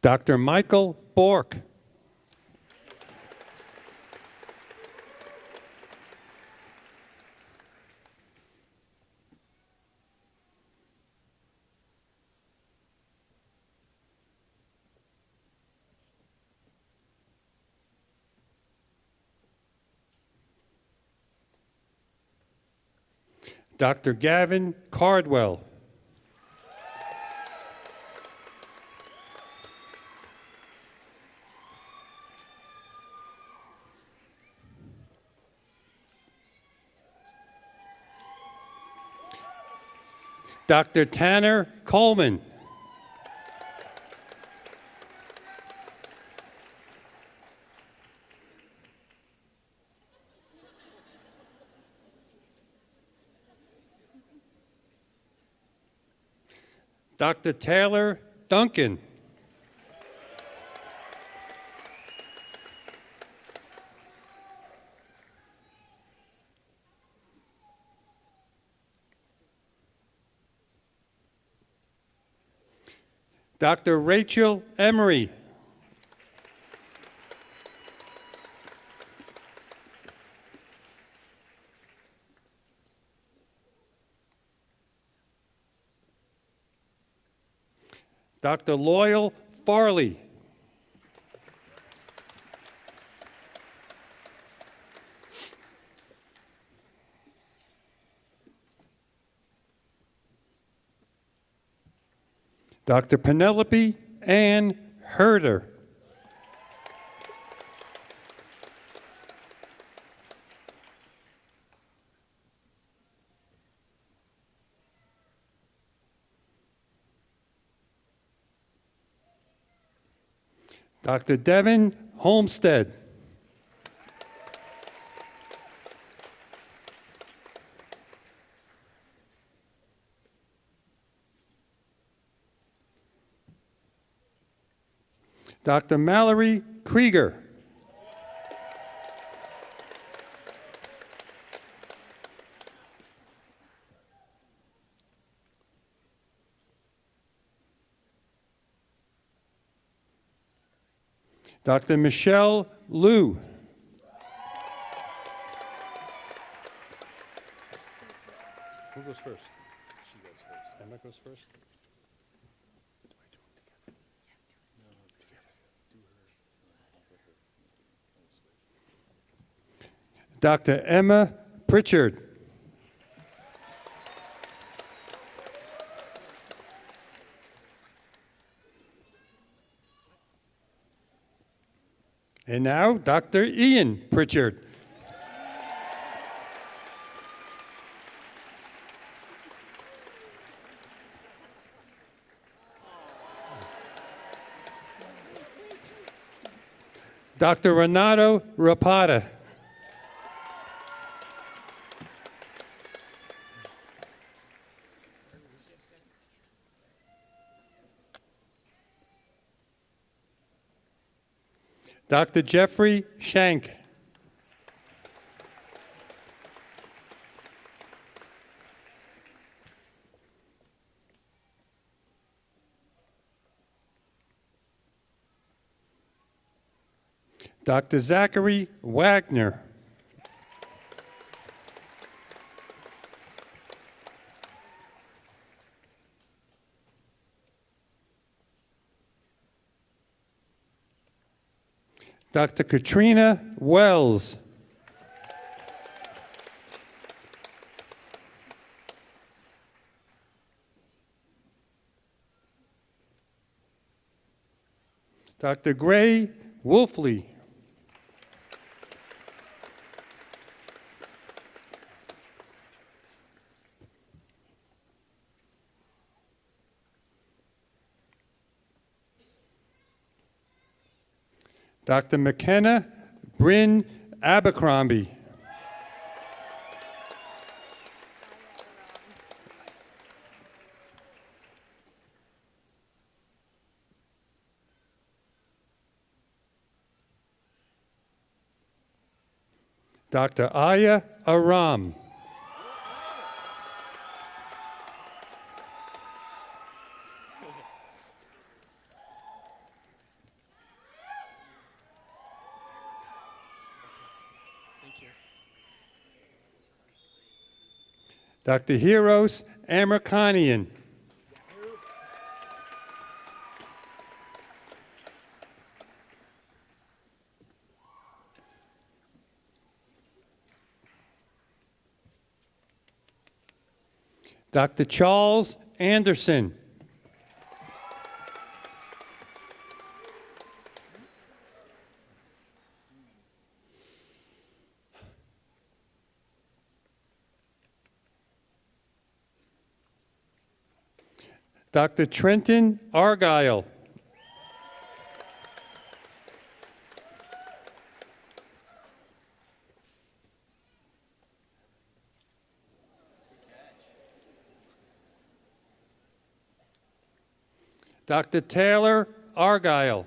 Dr. Michael Bork. Dr. Gavin Cardwell. Dr. Tanner Coleman. Dr. Taylor Duncan. Dr. Rachel Emery. Dr. Loyal Farley. Dr. Penelope Ann Herder. Dr. Devin Homestead. Dr. Mallory Krieger. Dr. Michelle Liu. Who goes first? She goes first. Emma goes first? Dr. Emma Pritchard. And now, Dr. Ian Pritchard. Dr. Renato Rapata. Dr. Jeffrey Shank. Dr. Zachary Wagner. Dr. Katrina Wells. Dr. Gray Wolfley. Dr. McKenna Bryn Abercrombie. Dr. Aya Aram. Dr. Heroes Amerkanian. Dr. Charles Anderson. Dr. Trenton Argyle. Dr. Taylor Argyle.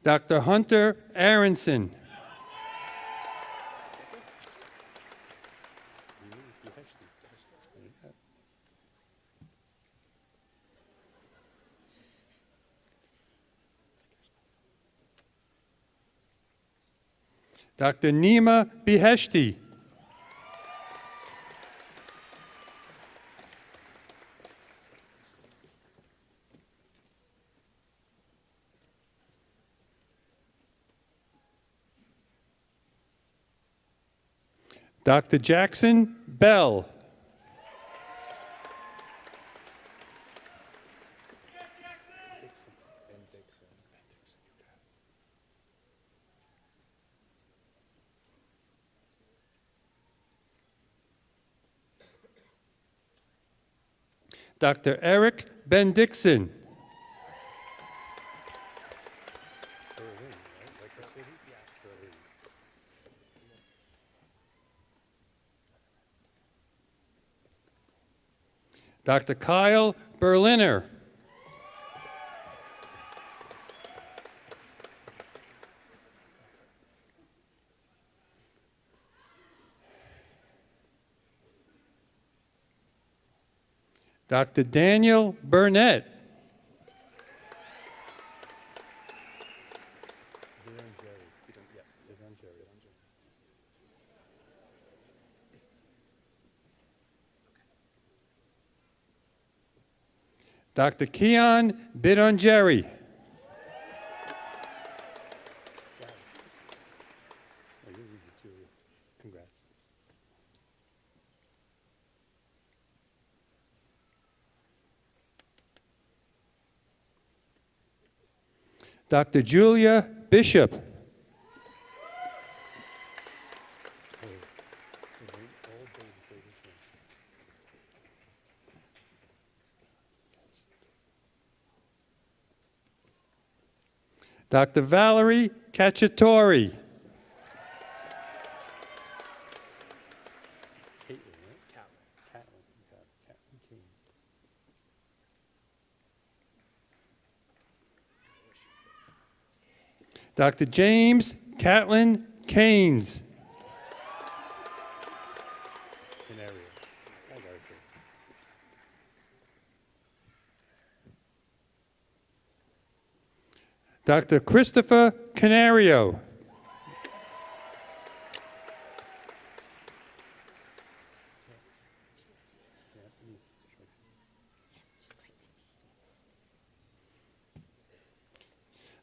Dr. Hunter Aronson. Dr. Nima Beheshti. Dr. Jackson Bell. Dr. Eric Ben-Dixon. Dr. Kyle Berliner. Dr. Daniel Burnett. Dr. Keon Bidongeri. Dr. Julia Bishop. Dr. Valerie Cacciatore. Dr. James Catlin Keynes. Dr. Christopher Canario.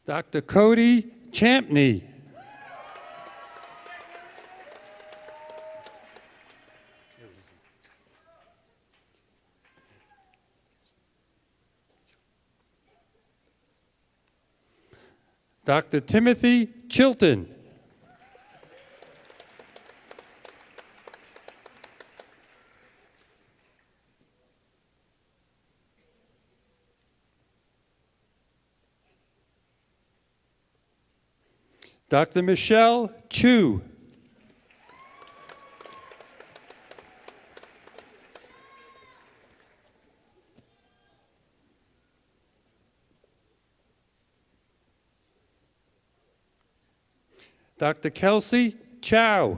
Dr. Cody Champney. Dr. Timothy Chilton. Dr. Michelle Chu. Dr. Kelsey Chow.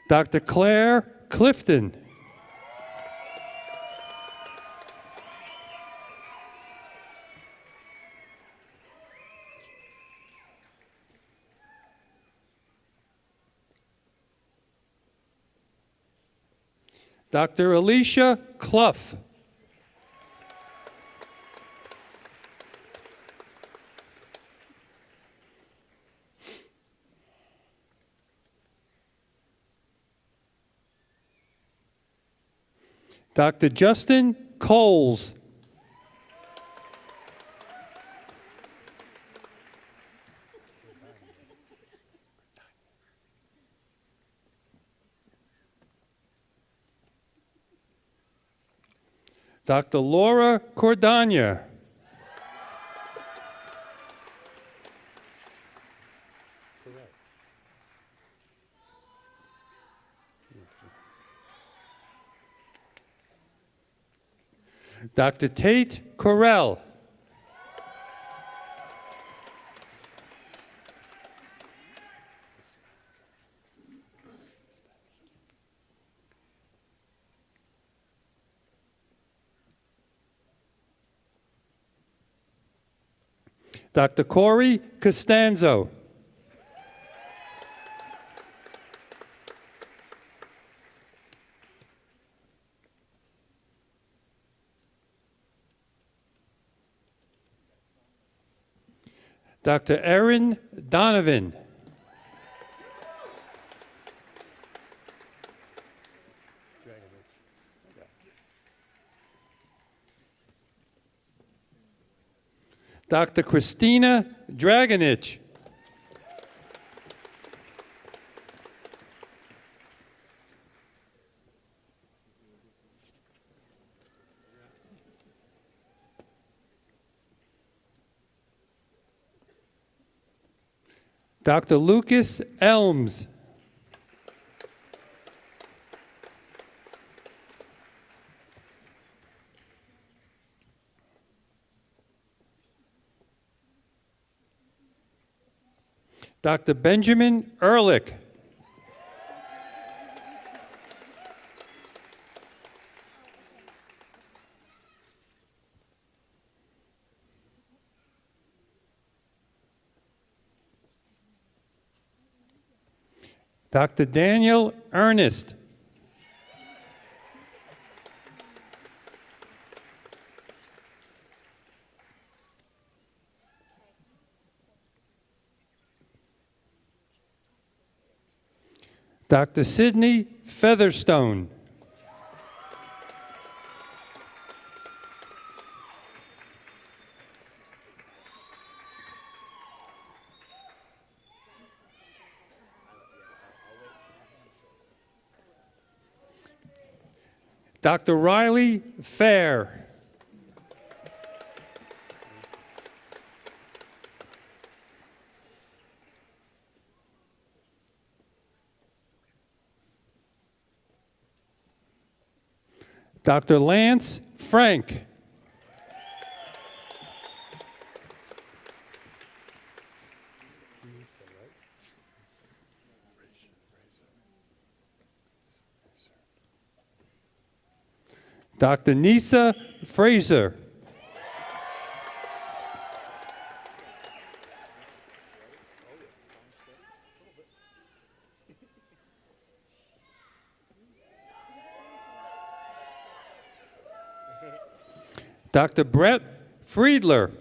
Dr. Claire Clifton. Dr. Alicia Clough. Dr. Justin Coles. Dr. Laura Cordagna. Dr. Tate Correll. Dr. Corey Costanzo. Dr. Erin Donovan. Dr. Christina Dragonich. Dr. Lucas Elms. Dr. Benjamin Ehrlich. Dr. Daniel Ernest. Dr. Sidney Featherstone. Dr. Riley Fair. Dr. Lance Frank. Dr. Nisa Fraser. Dr. Brett Friedler.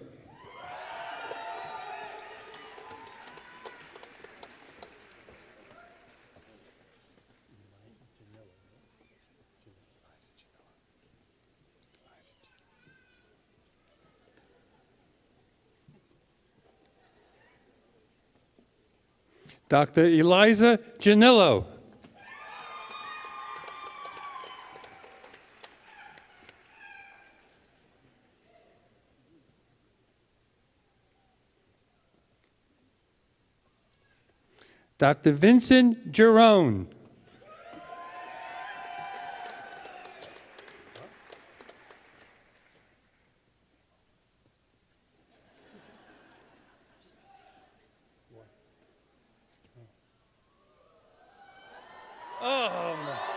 Dr. Eliza Janillo. Dr. Vincent Jerome. Oh, my.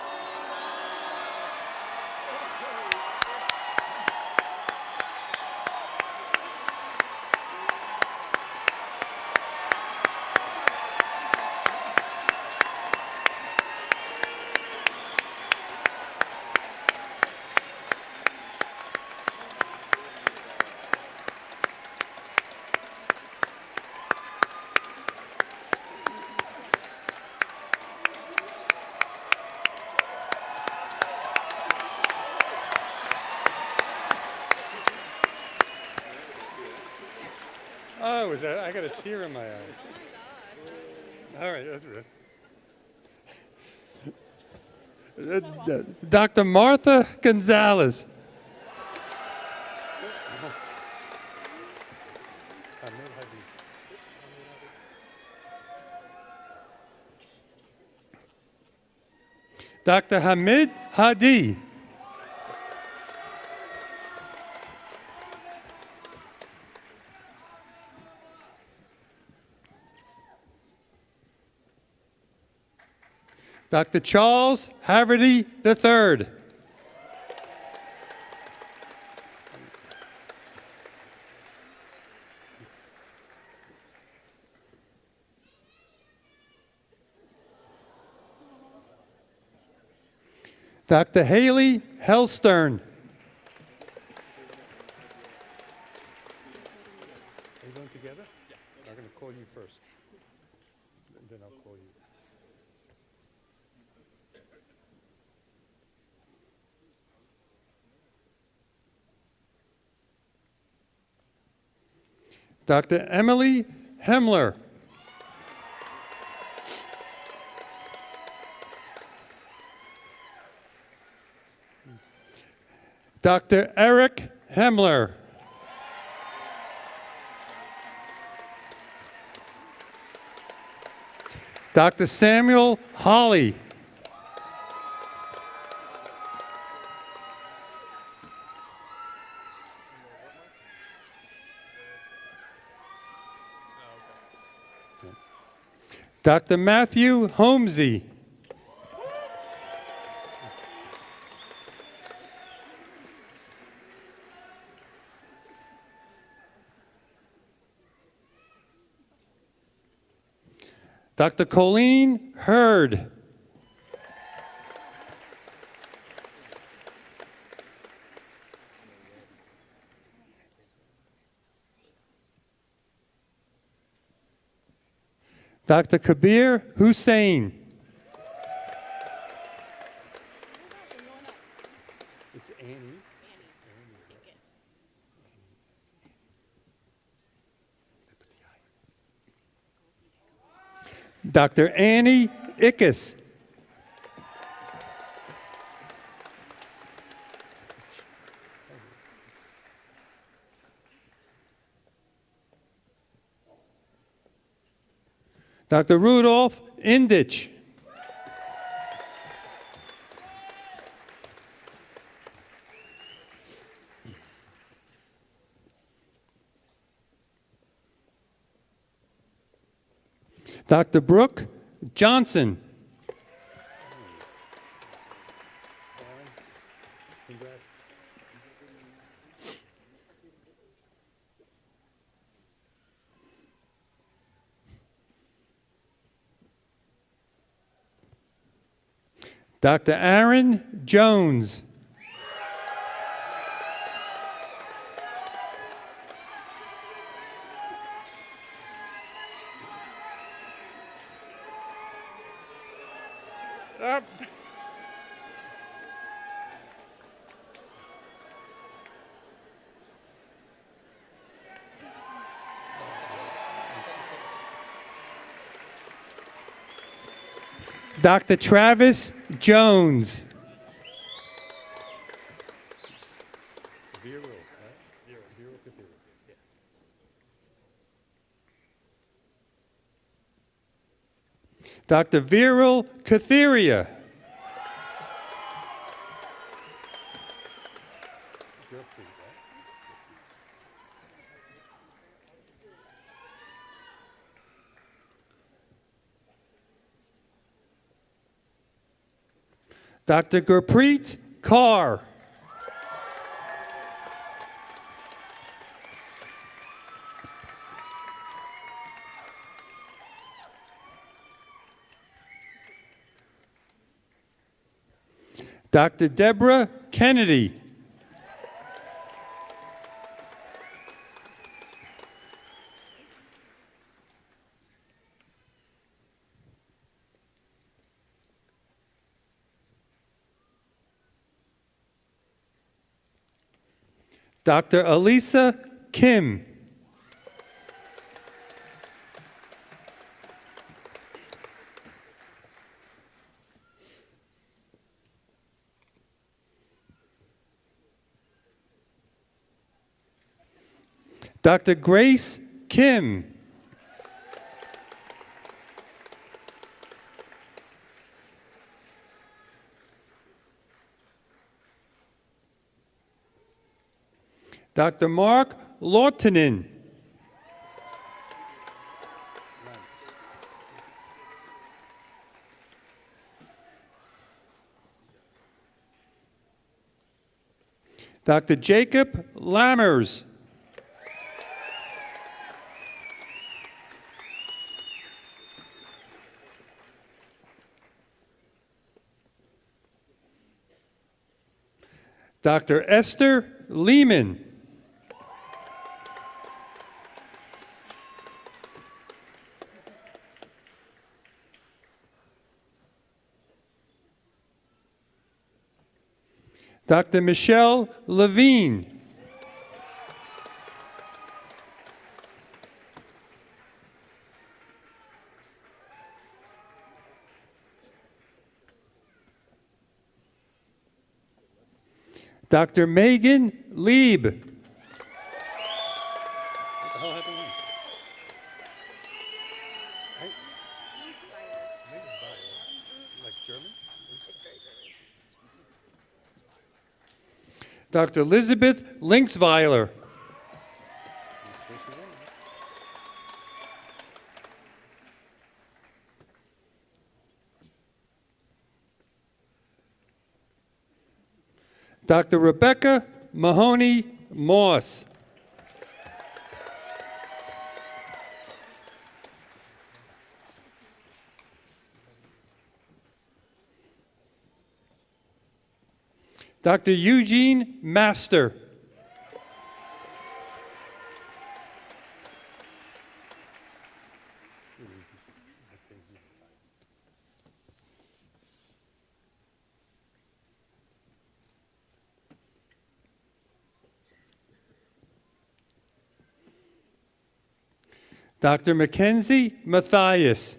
Oh, is that? I got a tear in my eye. All right, that's good. Dr. Martha Gonzalez. Hamid Hadi. Dr. Hamid Hadi. Dr. Charles Haverty III. Dr. Haley Hellstern. Are you going together? Yeah. I'm going to call you first. Then I'll call you. Dr. Emily Hemler. Dr. Eric Hemler. Dr. Samuel Holly. Dr. Matthew Holmesy. Dr. Colleen Hurd. Dr. Kabir Hussein. It's Annie. Dr. Annie Ickes. Dr. Rudolph Indich. Dr. Brooke Johnson. Dr. Aaron Jones. Dr. Travis Jones. Dr. Viral Katheria. Dr. Gurpreet Kaur. Dr. Deborah Kennedy. Dr. Elisa Kim. Dr. Grace Kim. Dr. Mark Lautinen. Dr. Jacob Lammers. Dr. Esther Lehman. Dr. Michelle Levine. Dr. Megan Lieb. What the hell happened here? Like German? Dr. Elizabeth Linksweiler. Dr. Rebecca Mahoney Moss. Dr. Eugene Master. Dr. Mackenzie Matthias.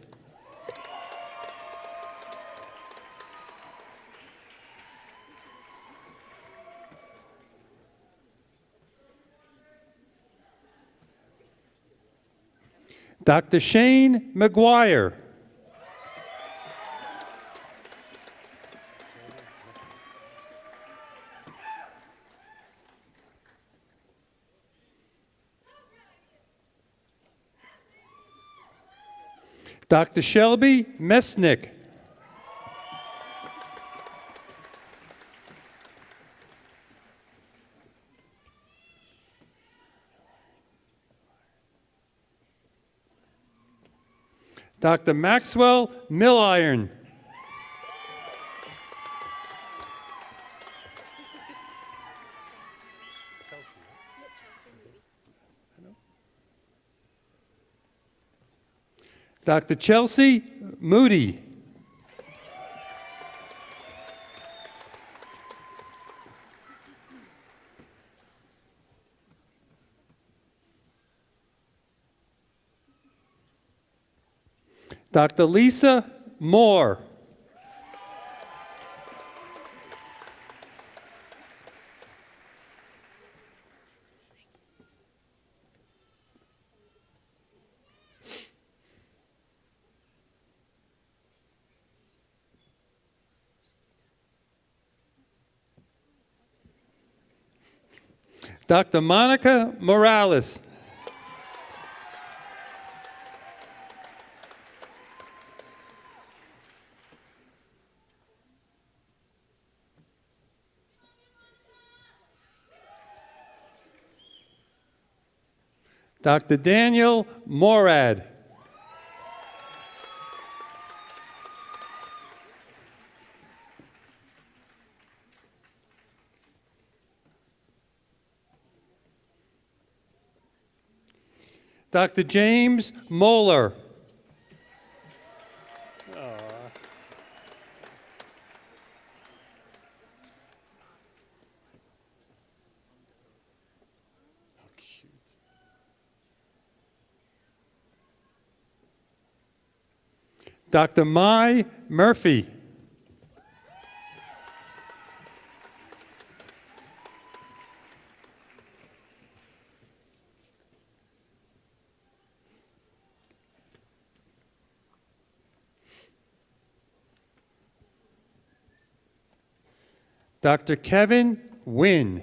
Dr. Shane McGuire. Dr. Shelby Mesnick. Dr. Maxwell Milliron. Dr. Chelsea Moody. Dr. Lisa Moore. Dr. Monica Morales. Dr. Daniel Morad. Dr. James Moeller. Dr. Mai Murphy. Dr. Kevin Wynn.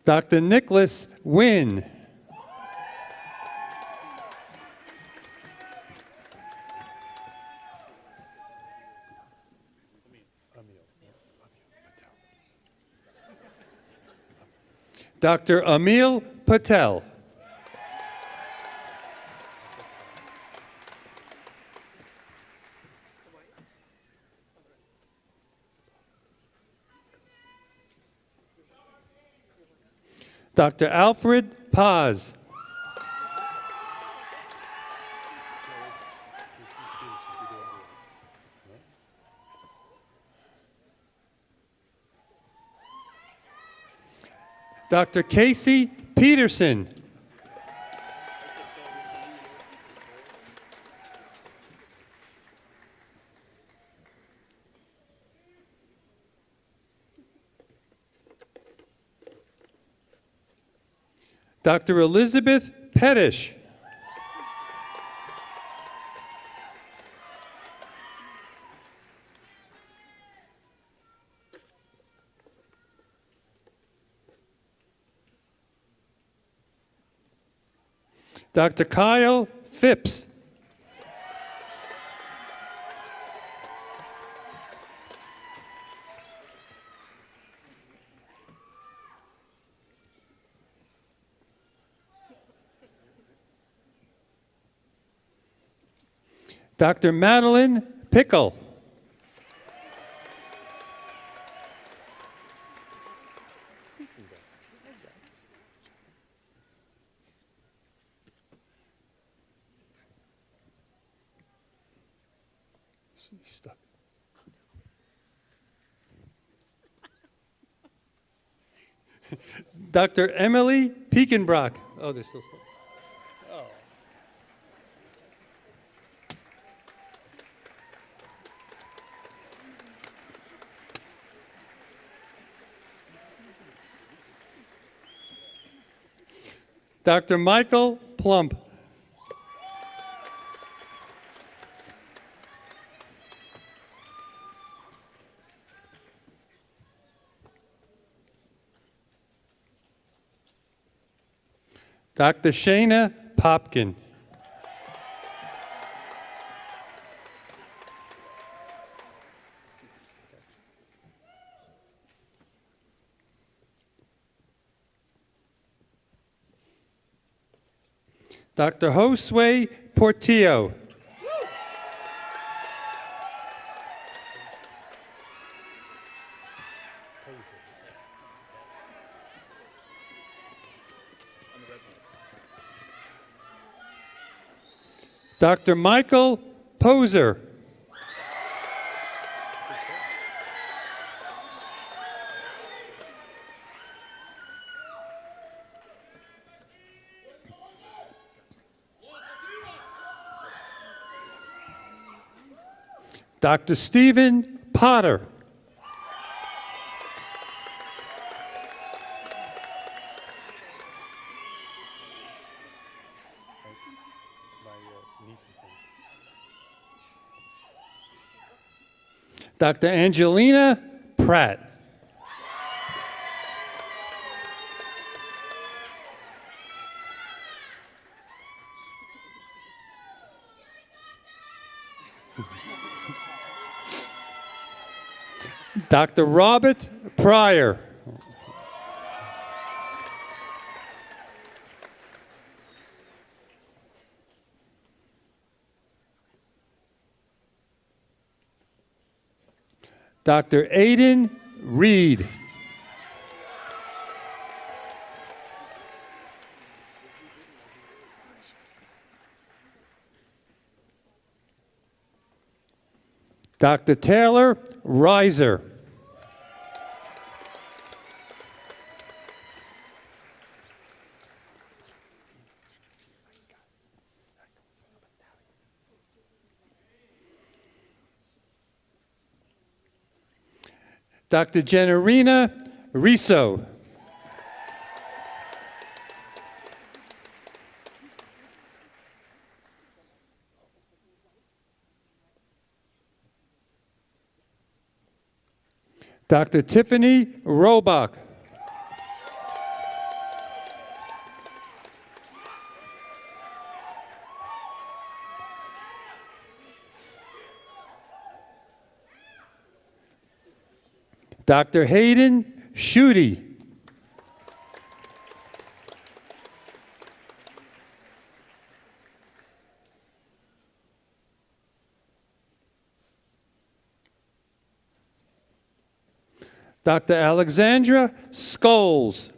Dr. Nicholas Wynn. Dr. Emil Patel. Dr. Alfred Paz. Dr. Casey Peterson. Dr. Elizabeth Pettish. Dr. Kyle Phipps. Dr. Madeline Pickle. He's stuck. Dr. Emily Pekenbrock. Oh, they're still stuck. Oh. Dr. Michael Plump. Dr. Shana Popkin. Dr. Josue Portillo. Dr. Michael Poser. Dr. Stephen Potter. Dr. Angelina Pratt. Dr. Robert Pryor. Dr. Aiden Reed. Dr. Taylor Reiser. Dr. Jennerina Riso. Dr. Tiffany Robach. Dr. Hayden Schutte. Dr. Alexandra Scholes.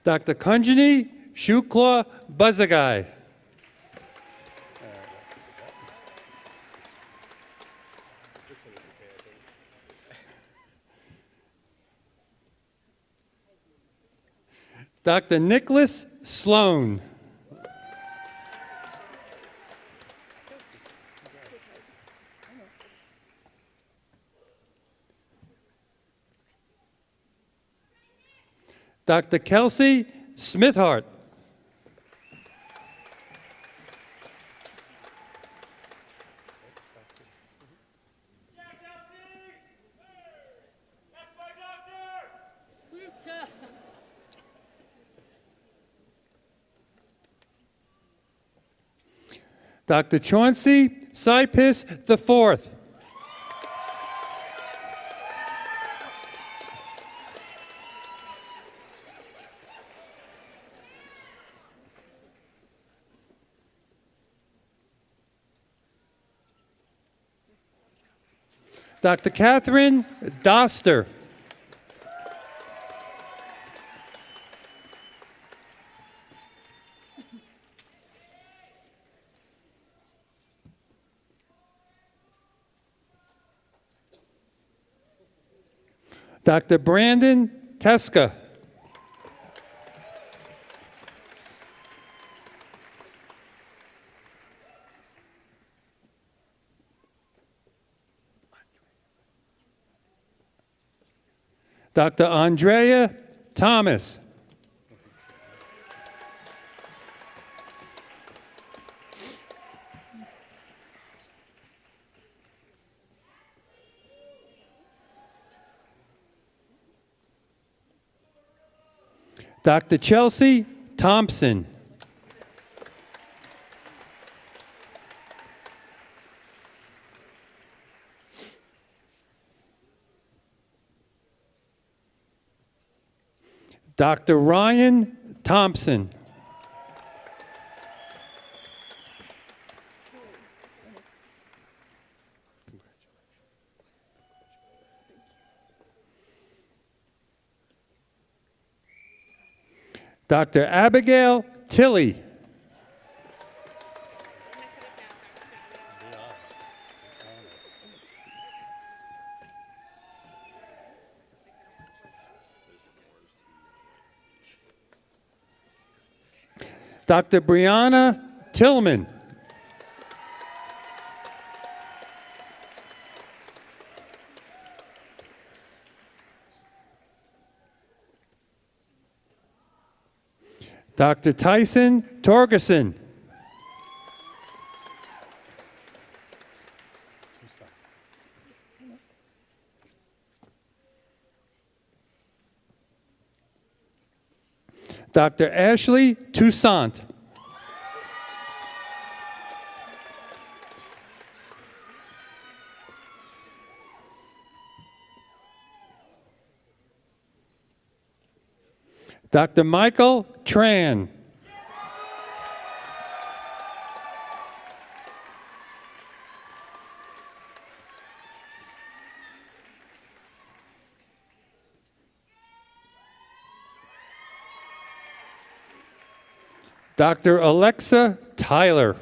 Dr. Kunjani Shukla Buzagai. Dr. Nicholas Sloan. Dr. Kelsey Smithhart. Dr. Chauncey Cypis IV. Dr. Catherine Doster. Dr. Brandon Teska. Dr. Andrea Thomas. Dr. Chelsea Thompson. Dr. Ryan Thompson. Dr. Abigail Tilley. Dr. Brianna Tillman. Dr. Tyson Torgerson. Dr. Ashley Toussaint. Dr. Michael Tran. Dr. Alexa Tyler.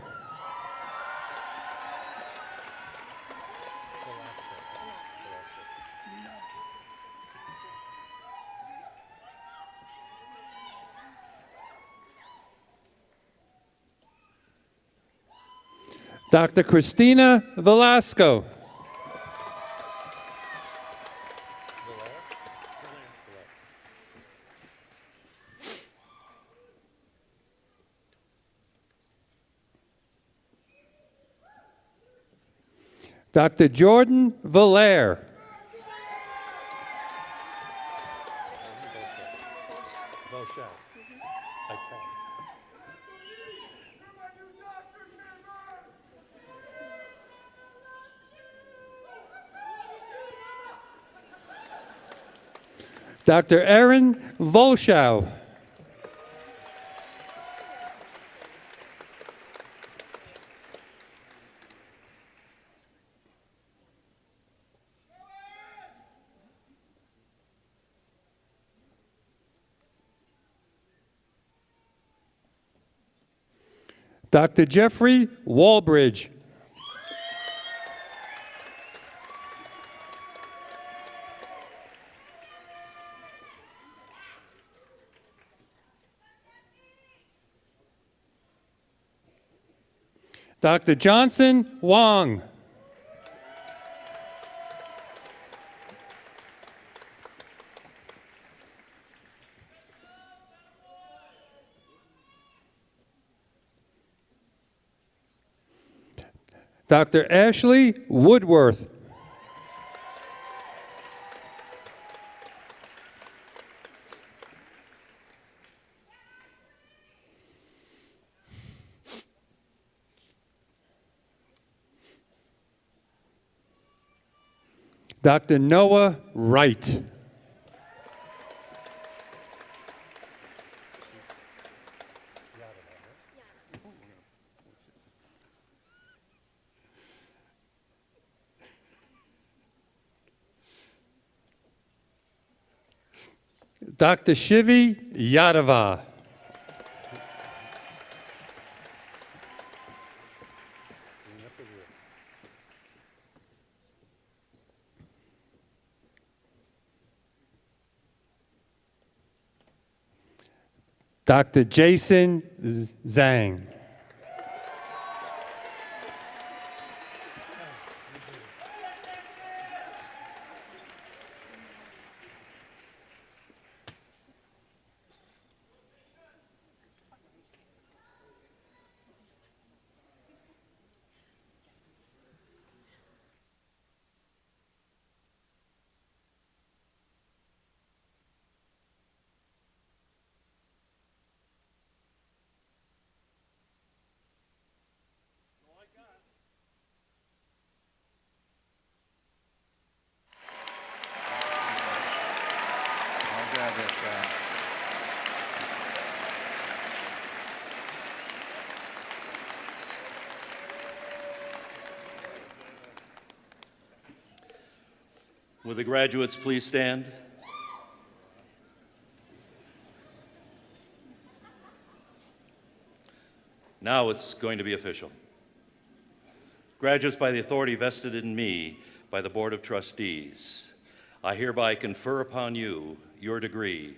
Dr. Christina Velasco. Dr. Jordan Valaire. Volshau. Ital. Dr. Aaron Volshau. Dr. Jeffrey Walbridge. Dr. Johnson Wong. Dr. Ashley Woodworth. Dr. Noah Wright. Dr. Shivi Yadava. Dr. Jason Zhang. I'll grab this back. Will the graduates please stand? Now it's going to be official. Graduates, by the authority vested in me by the Board of Trustees, I hereby confer upon you your degree,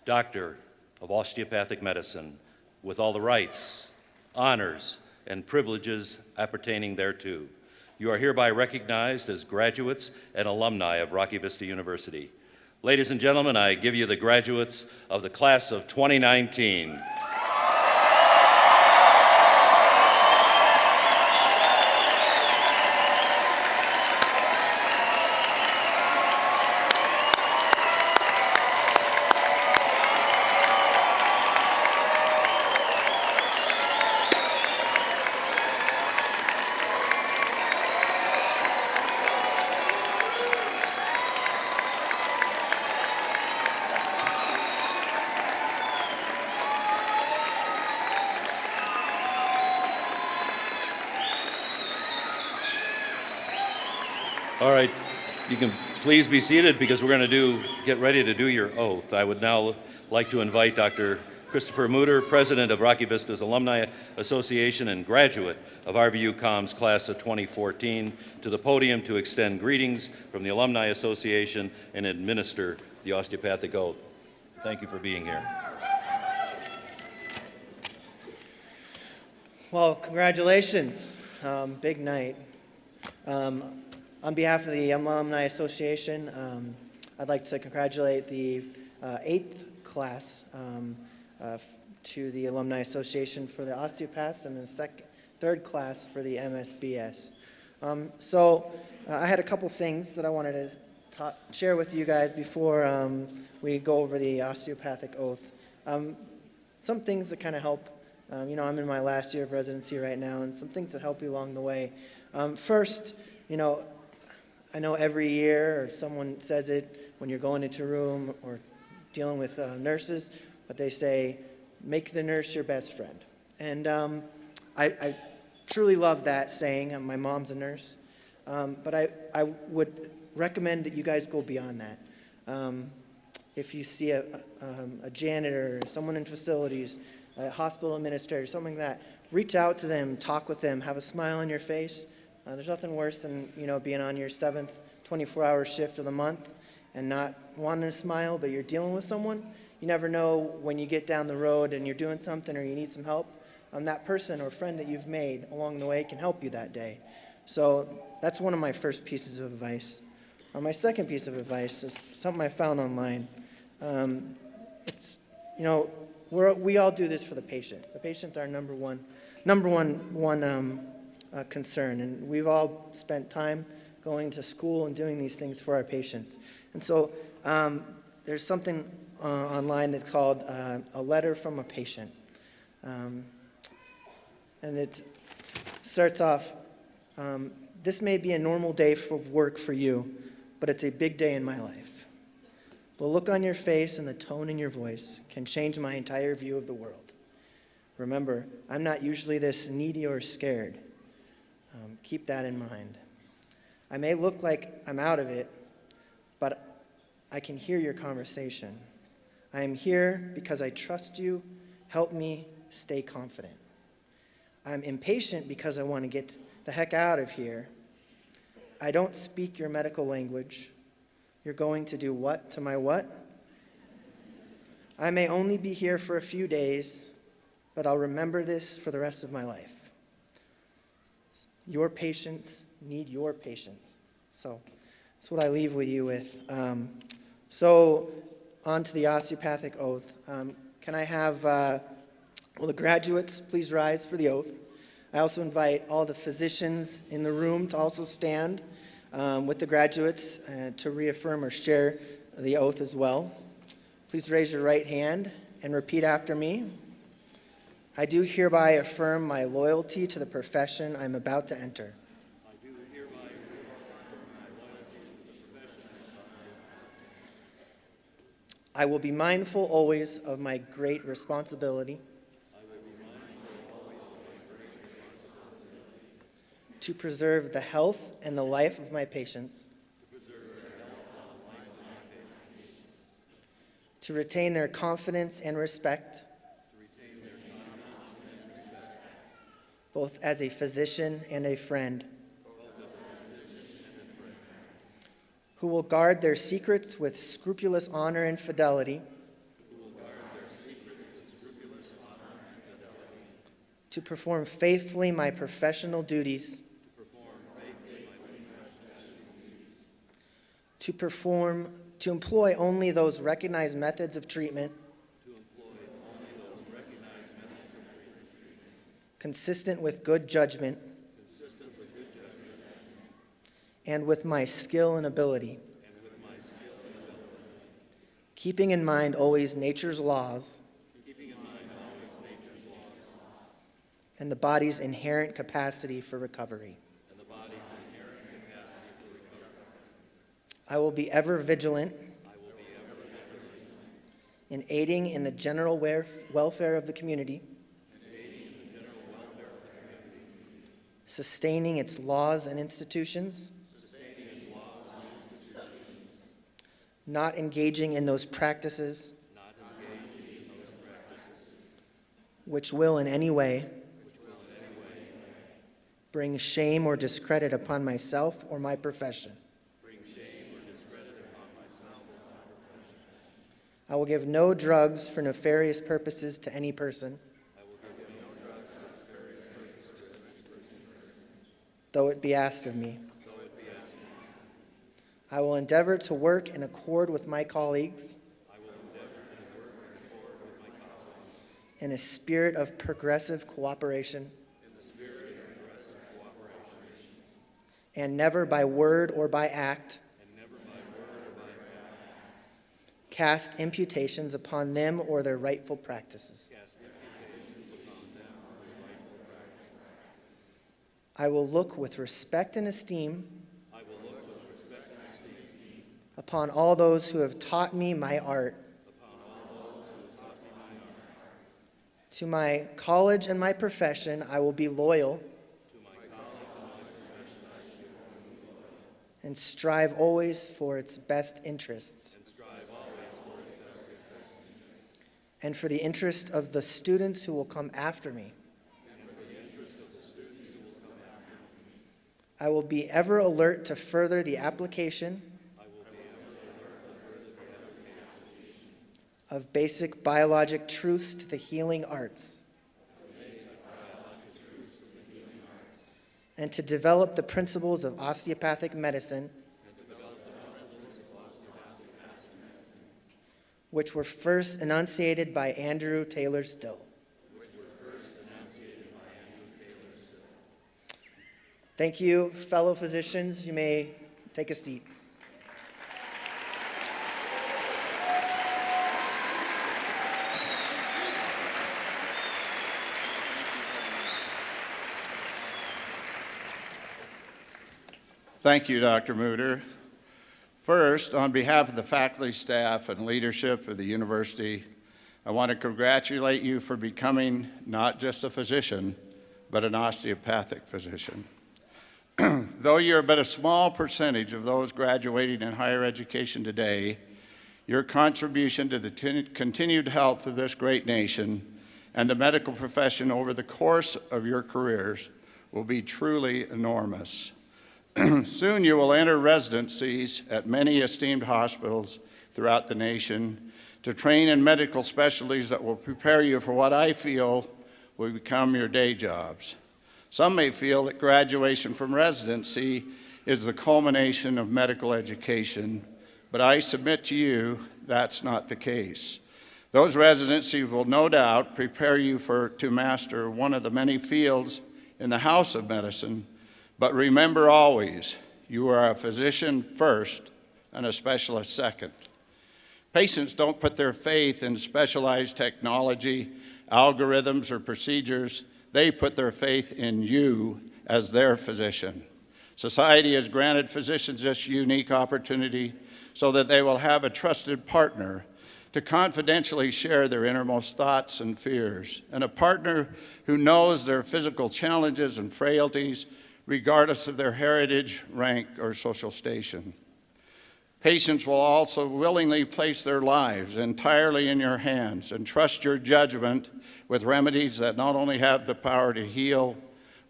Doctor of Osteopathic Medicine, with all the rights, honors, and privileges appertaining thereto. You are hereby recognized as graduates and alumni of Rocky Vista University. Ladies and gentlemen, I give you the graduates of the class of 2019. All right, you can please be seated because we're going to get ready to do your oath. I would now like to invite Dr. Christopher Mutter, President of Rocky Vista's Alumni Association and graduate of RVU Com's class of 2014, to the podium to extend greetings from the Alumni Association and administer the osteopathic oath. Thank you for being here. Well, congratulations. Big night. On behalf of the Alumni Association, I'd like to congratulate the 8th class to the Alumni Association for the osteopaths and the 3rd class for the MSBS. I had a couple things that I wanted to share with you guys before we go over the osteopathic oath. Some things that kind of help. I'm in my last year of residency right now, and some things that help you along the way. First, I know every year, or someone says it when you're going into a room or dealing with nurses, but they say, make the nurse your best friend. And I truly love that saying. My mom's a nurse. But I would recommend that you guys go beyond that. If you see a janitor, someone in facilities, a hospital administrator, something like that, reach out to them, talk with them, have a smile on your face. There's nothing worse than being on your 7th 24-hour shift of the month and not wanting to smile, but you're dealing with someone. You never know when you get down the road and you're doing something or you need some help. That person or friend that you've made along the way can help you that day. So that's one of my first pieces of advice. My second piece of advice is something I found online. It's, we all do this for the patient. The patient's our number one concern, and we've all spent time going to school and doing these things for our patients. And so there's something online that's called A Letter from a Patient. And it starts off, this may be a normal day of work for you, but it's a big day in my life. The look on your face and the tone in your voice can change my entire view of the world. Remember, I'm not usually this needy or scared. Keep that in mind. I may look like I'm out of it, but I can hear your conversation. I am here because I trust you. Help me stay confident. I'm impatient because I want to get the heck out of here. I don't speak your medical language. You're going to do what to my what? I may only be here for a few days, but I'll remember this for the rest of my life. Your patients need your patience. So that's what I leave with you with. So on to the osteopathic oath. Can I have, will the graduates please rise for the oath? I also invite all the physicians in the room to also stand with the graduates to reaffirm or share the oath as well. Please raise your right hand and repeat after me. I do hereby affirm my loyalty to the profession I'm about to enter. I will be mindful always of my great responsibility to preserve the health and the life of my patients, to retain their confidence and respect, both as a physician and a friend, who will guard their secrets with scrupulous honor and fidelity, to perform faithfully my professional duties, to employ only those recognized methods of treatment consistent with good judgment and with my skill and ability, keeping in mind always nature's laws and the body's inherent capacity for recovery. I will be ever vigilant in aiding in the general welfare of the community, sustaining its laws and institutions, not engaging in those practices which will in any way bring shame or discredit upon myself or my profession. I will give no drugs for nefarious purposes to any person, though it be asked of me. I will endeavor to work in accord with my colleagues in a spirit of progressive cooperation and never by word or by act cast imputations upon them or their rightful practices. I will look with respect and esteem upon all those who have taught me my art. To my college and my profession, I will be loyal and strive always for its best interests and for the interest of the students who will come after me. I will be ever alert to further the application of basic biologic truths to the healing arts, and to develop the principles of osteopathic medicine, which were first enunciated by Andrew Taylor Still. Thank you, fellow physicians. You may take a seat. Thank you, Dr. Mutter. First, on behalf of the faculty, staff, and leadership of the university, I want to congratulate you for becoming not just a physician, but an osteopathic physician. Though you're but a small percentage of those graduating in higher education today, your contribution to the continued health of this great nation and the medical profession over the course of your careers will be truly enormous. Soon you will enter residencies at many esteemed hospitals throughout the nation to train in medical specialties that will prepare you for what I feel will become your day jobs. Some may feel that graduation from residency is the culmination of medical education, but I submit to you that's not the case. Those residencies will no doubt prepare you to master one of the many fields in the house of medicine, but remember always, you are a physician first and a specialist second. Patients don't put their faith in specialized technology, algorithms, or procedures. They put their faith in you as their physician. Society has granted physicians this unique opportunity so that they will have a trusted partner to confidentially share their innermost thoughts and fears, and a partner who knows their physical challenges and frailties, regardless of their heritage, rank, or social station. Patients will also willingly place their lives entirely in your hands and trust your judgment with remedies that not only have the power to heal,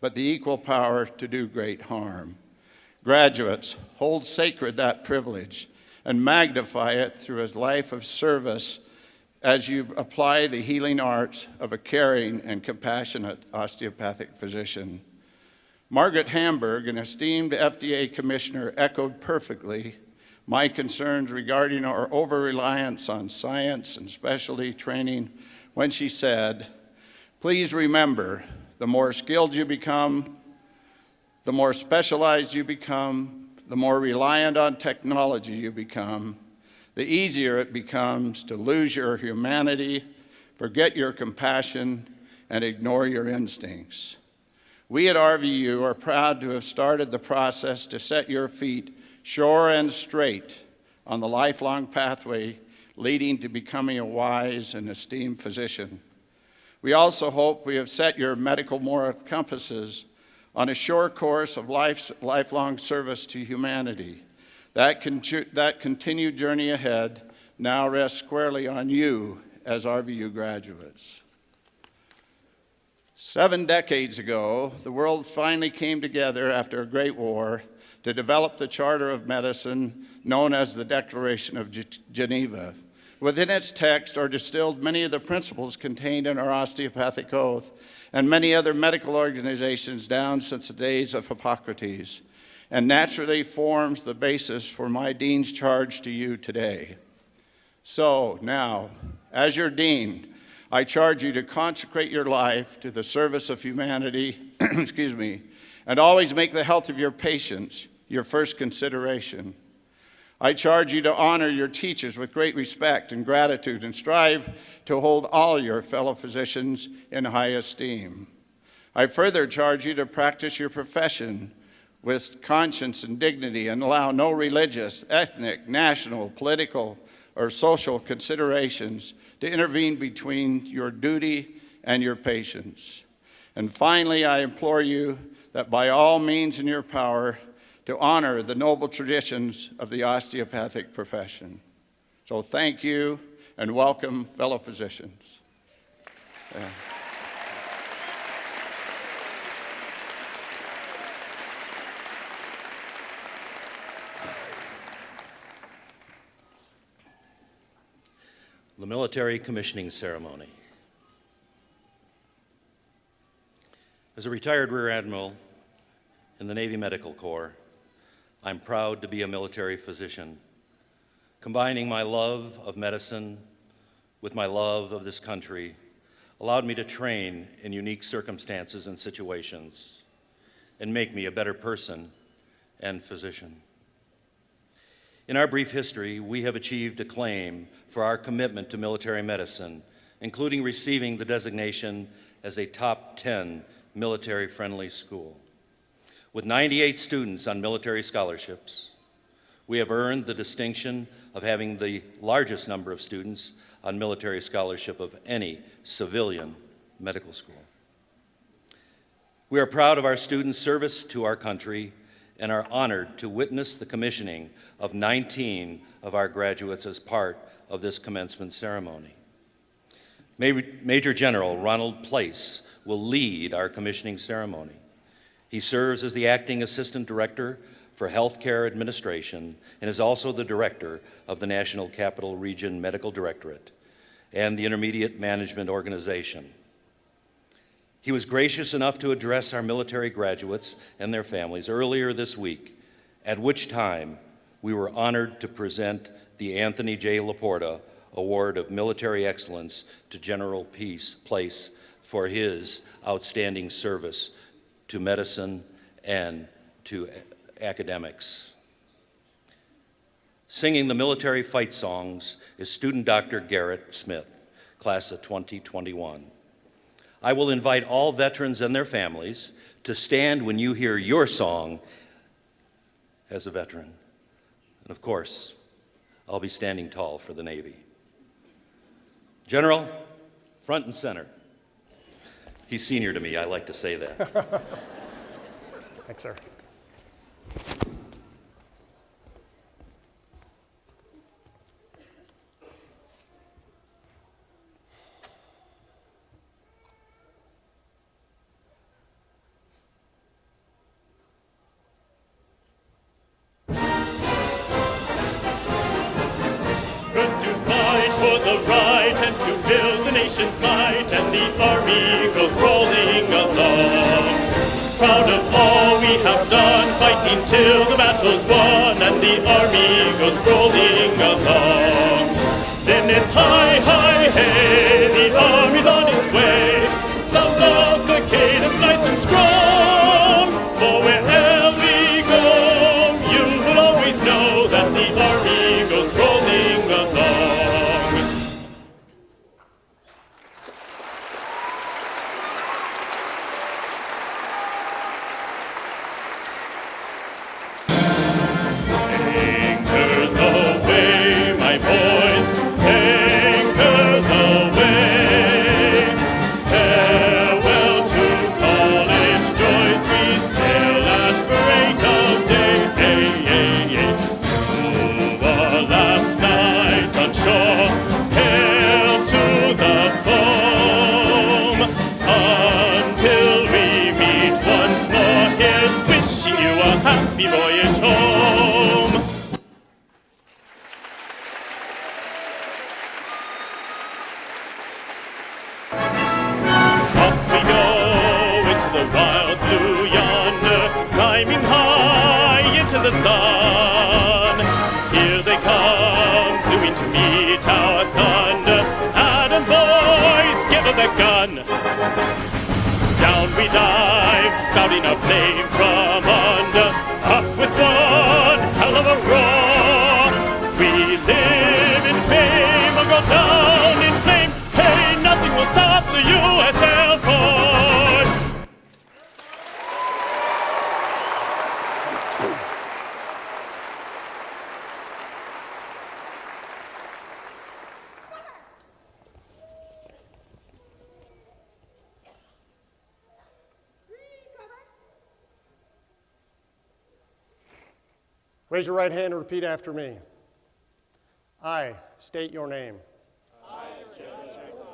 but the equal power to do great harm. Graduates, hold sacred that privilege and magnify it through a life of service as you apply the healing arts of a caring and compassionate osteopathic physician. Margaret Hamburg, an esteemed FDA commissioner, echoed perfectly my concerns regarding our over-reliance on science and specialty training when she said, "Please remember, the more skilled you become, the more specialized you become, the more reliant on technology you become, the easier it becomes to lose your humanity, forget your compassion, and ignore your instincts." We at RVU are proud to have started the process to set your feet sure and straight on the lifelong pathway leading to becoming a wise and esteemed physician. We also hope we have set your medical moral compasses on a sure course of lifelong service to humanity. That continued journey ahead now rests squarely on you as RVU graduates. 7 decades ago, the world finally came together after a great war to develop the Charter of Medicine known as the Declaration of Geneva. Within its text are distilled many of the principles contained in our osteopathic oath and many other medical organizations down since the days of Hippocrates, and naturally forms the basis for my dean's charge to you today. So now, as your dean, I charge you to consecrate your life to the service of humanity, and always make the health of your patients your first consideration. I charge you to honor your teachers with great respect and gratitude and strive to hold all your fellow physicians in high esteem. I further charge you to practice your profession with conscience and dignity and allow no religious, ethnic, national, political, or social considerations to intervene between your duty and your patients. And finally, I implore you that by all means in your power, to honor the noble traditions of the osteopathic profession. So thank you and welcome, fellow physicians. The military commissioning ceremony. As a retired Rear Admiral in the Navy Medical Corps, I'm proud to be a military physician, combining my love of medicine with my love of this country allowed me to train in unique circumstances and situations and make me a better person and physician. In our brief history, we have achieved acclaim for our commitment to military medicine, including receiving the designation as a top 10 military-friendly school. With 98 students on military scholarships, we have earned the distinction of having the largest number of students on military scholarship of any civilian medical school. We are proud of our students' service to our country and are honored to witness the commissioning of 19 of our graduates as part of this commencement ceremony. Major General Ronald Place will lead our commissioning ceremony. He serves as the Acting Assistant Director for Healthcare Administration and is also the Director of the National Capital Region Medical Directorate and the Intermediate Management Organization. He was gracious enough to address our military graduates and their families earlier this week, at which time we were honored to present the Anthony J. Laporta Award of Military Excellence to General Place for his outstanding service to medicine and to academics. Singing the military fight songs is student Dr. Garrett Smith, class of 2021. I will invite all veterans and their families to stand when you hear your song as a veteran. And of course, I'll be standing tall for the Navy. General, front and center. He's senior to me, I like to say that. Thanks, sir. First to fight for the right and to build the nation's might, and the army goes rolling along. Proud of all we have done, fighting till the battle's won, and the army goes rolling along. Then it's hi, hi, hey, the army's on its way. Sound of the cadence nice and strong. For wherever we go, you will always know that the army goes rolling along. Anchors away, my boys, anchors away. Farewell to college joys, we sail at break of day. To our last night on shore, hail to the foam. Until we meet once more, here's wishing you a happy voyage home. Off we go into the wild blue yonder, climbing high into the sun. Here they come, zooming to meet our thunder. Adam boys, give her the gun. Down we dive, spouting holding a flame from under, up with one hell of a roar. We live in fame or go down in flame. Hey, nothing will stop the U.S. Air Force. Raise your right hand and repeat after me. I state your name. I, General Jackson,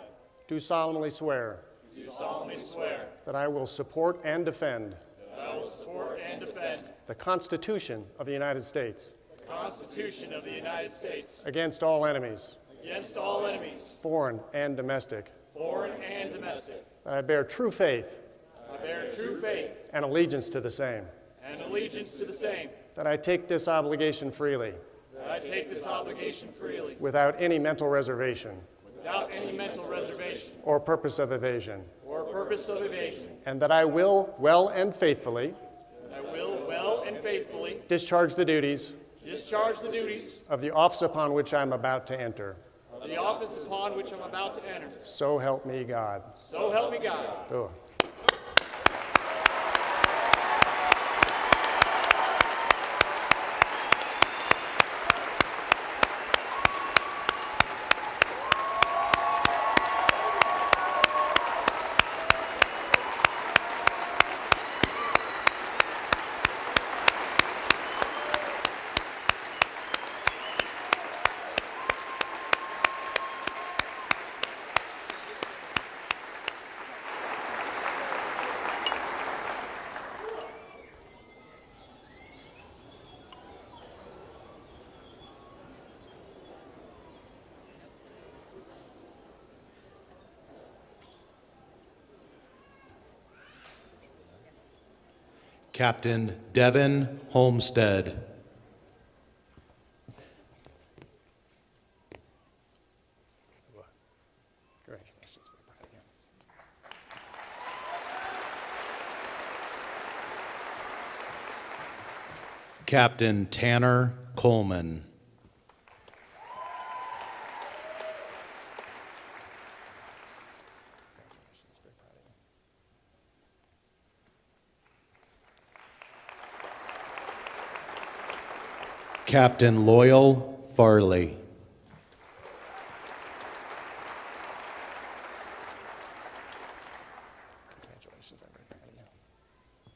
Do solemnly swear do solemnly swear that I will support and defend that I will support and defend the Constitution of the United States the Constitution of the United States against all enemies, against all enemies, foreign and domestic, foreign and domestic. that I bear true faith I bear true faith and allegiance to the same, and allegiance to the same, that I take this obligation freely that I take this obligation freely without any mental reservation without any mental reservation or purpose of evasion, or purpose of evasion, and that I will well and faithfully and I will well and faithfully discharge the duties discharge the duties of the office upon which I am about to enter. of the office upon which I'm about to enter. So help me God. So help me God. Oh. Captain Devin Homestead. Congratulations. Captain Tanner Coleman. Captain Loyal Farley. Congratulations. I'm very proud of you.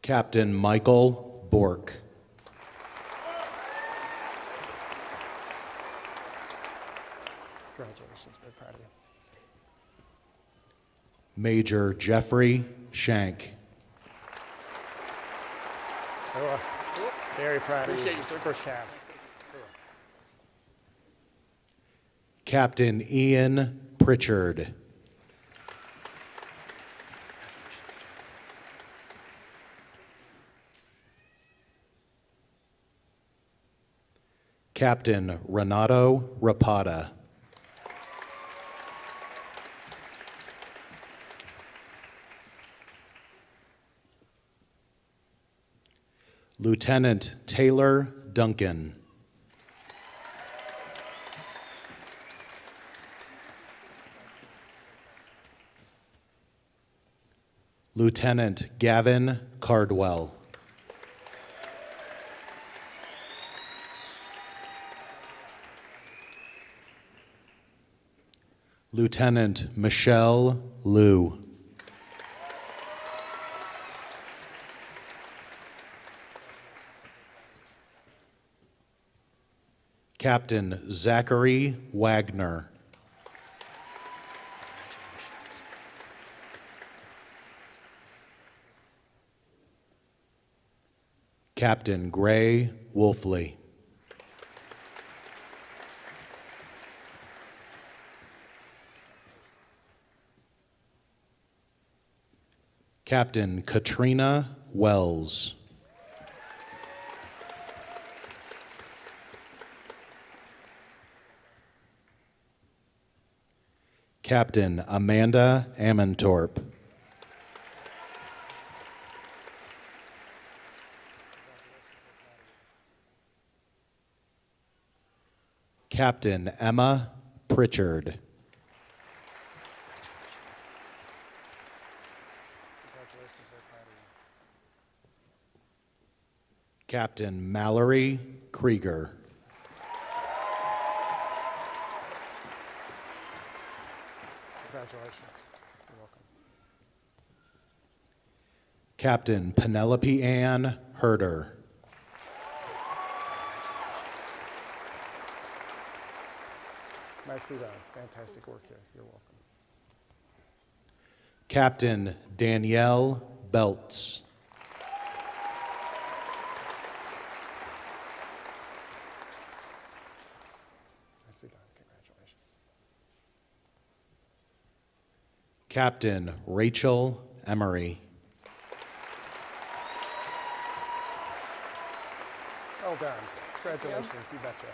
Captain Michael Bork. Congratulations. Very proud of you. Major Jeffrey Shank. Oh, very proud of Appreciate you. you, sir. First calf. Captain Ian Pritchard. Captain Renato Rapata. Lieutenant Taylor Duncan. Lieutenant Gavin Cardwell. Lieutenant Michelle Liu. Captain Zachary Wagner. Captain Gray Wolfley. Captain Katrina Wells. Captain Amanda Amantorp. Captain Emma Pritchard. Captain Mallory Krieger. Congratulations. You're welcome. Captain Penelope Ann Herder. Nicely done. Fantastic work here. You're welcome. Captain Danielle Beltz. Nicely done. Congratulations. Captain Rachel Emery. Well done. Congratulations. You betcha.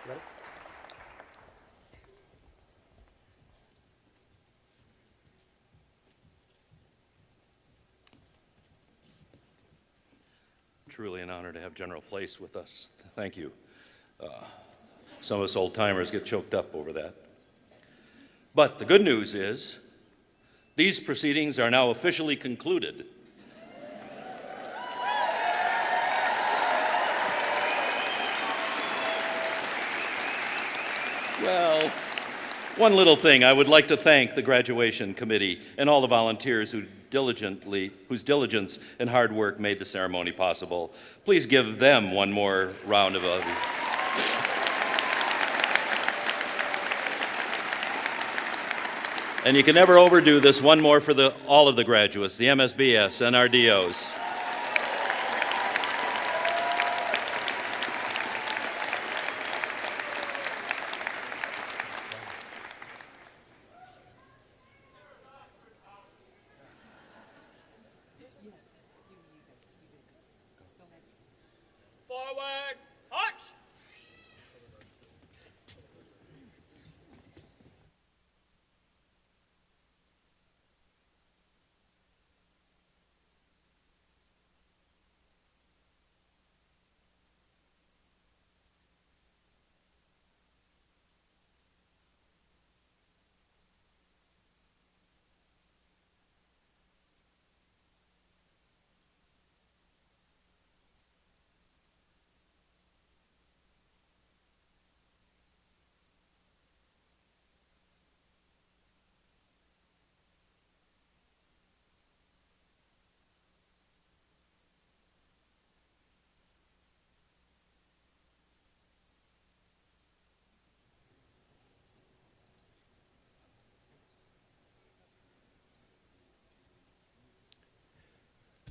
Ready? Truly an honor to have General Place with us. Thank you. Some of us old-timers get choked up over that. But the good news is, these proceedings are now officially concluded. Well, one little thing, I would like to thank the graduation committee and all the volunteers whose diligence and hard work made the ceremony possible. Please give them one more round of applause. And you can never overdo this. One more for all of the graduates, the MSBS and our DOs. Forward, march!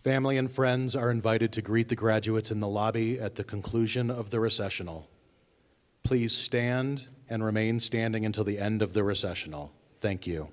Family and friends are invited to greet the graduates in the lobby at the conclusion of the recessional. Please stand and remain standing until the end of the recessional. Thank you.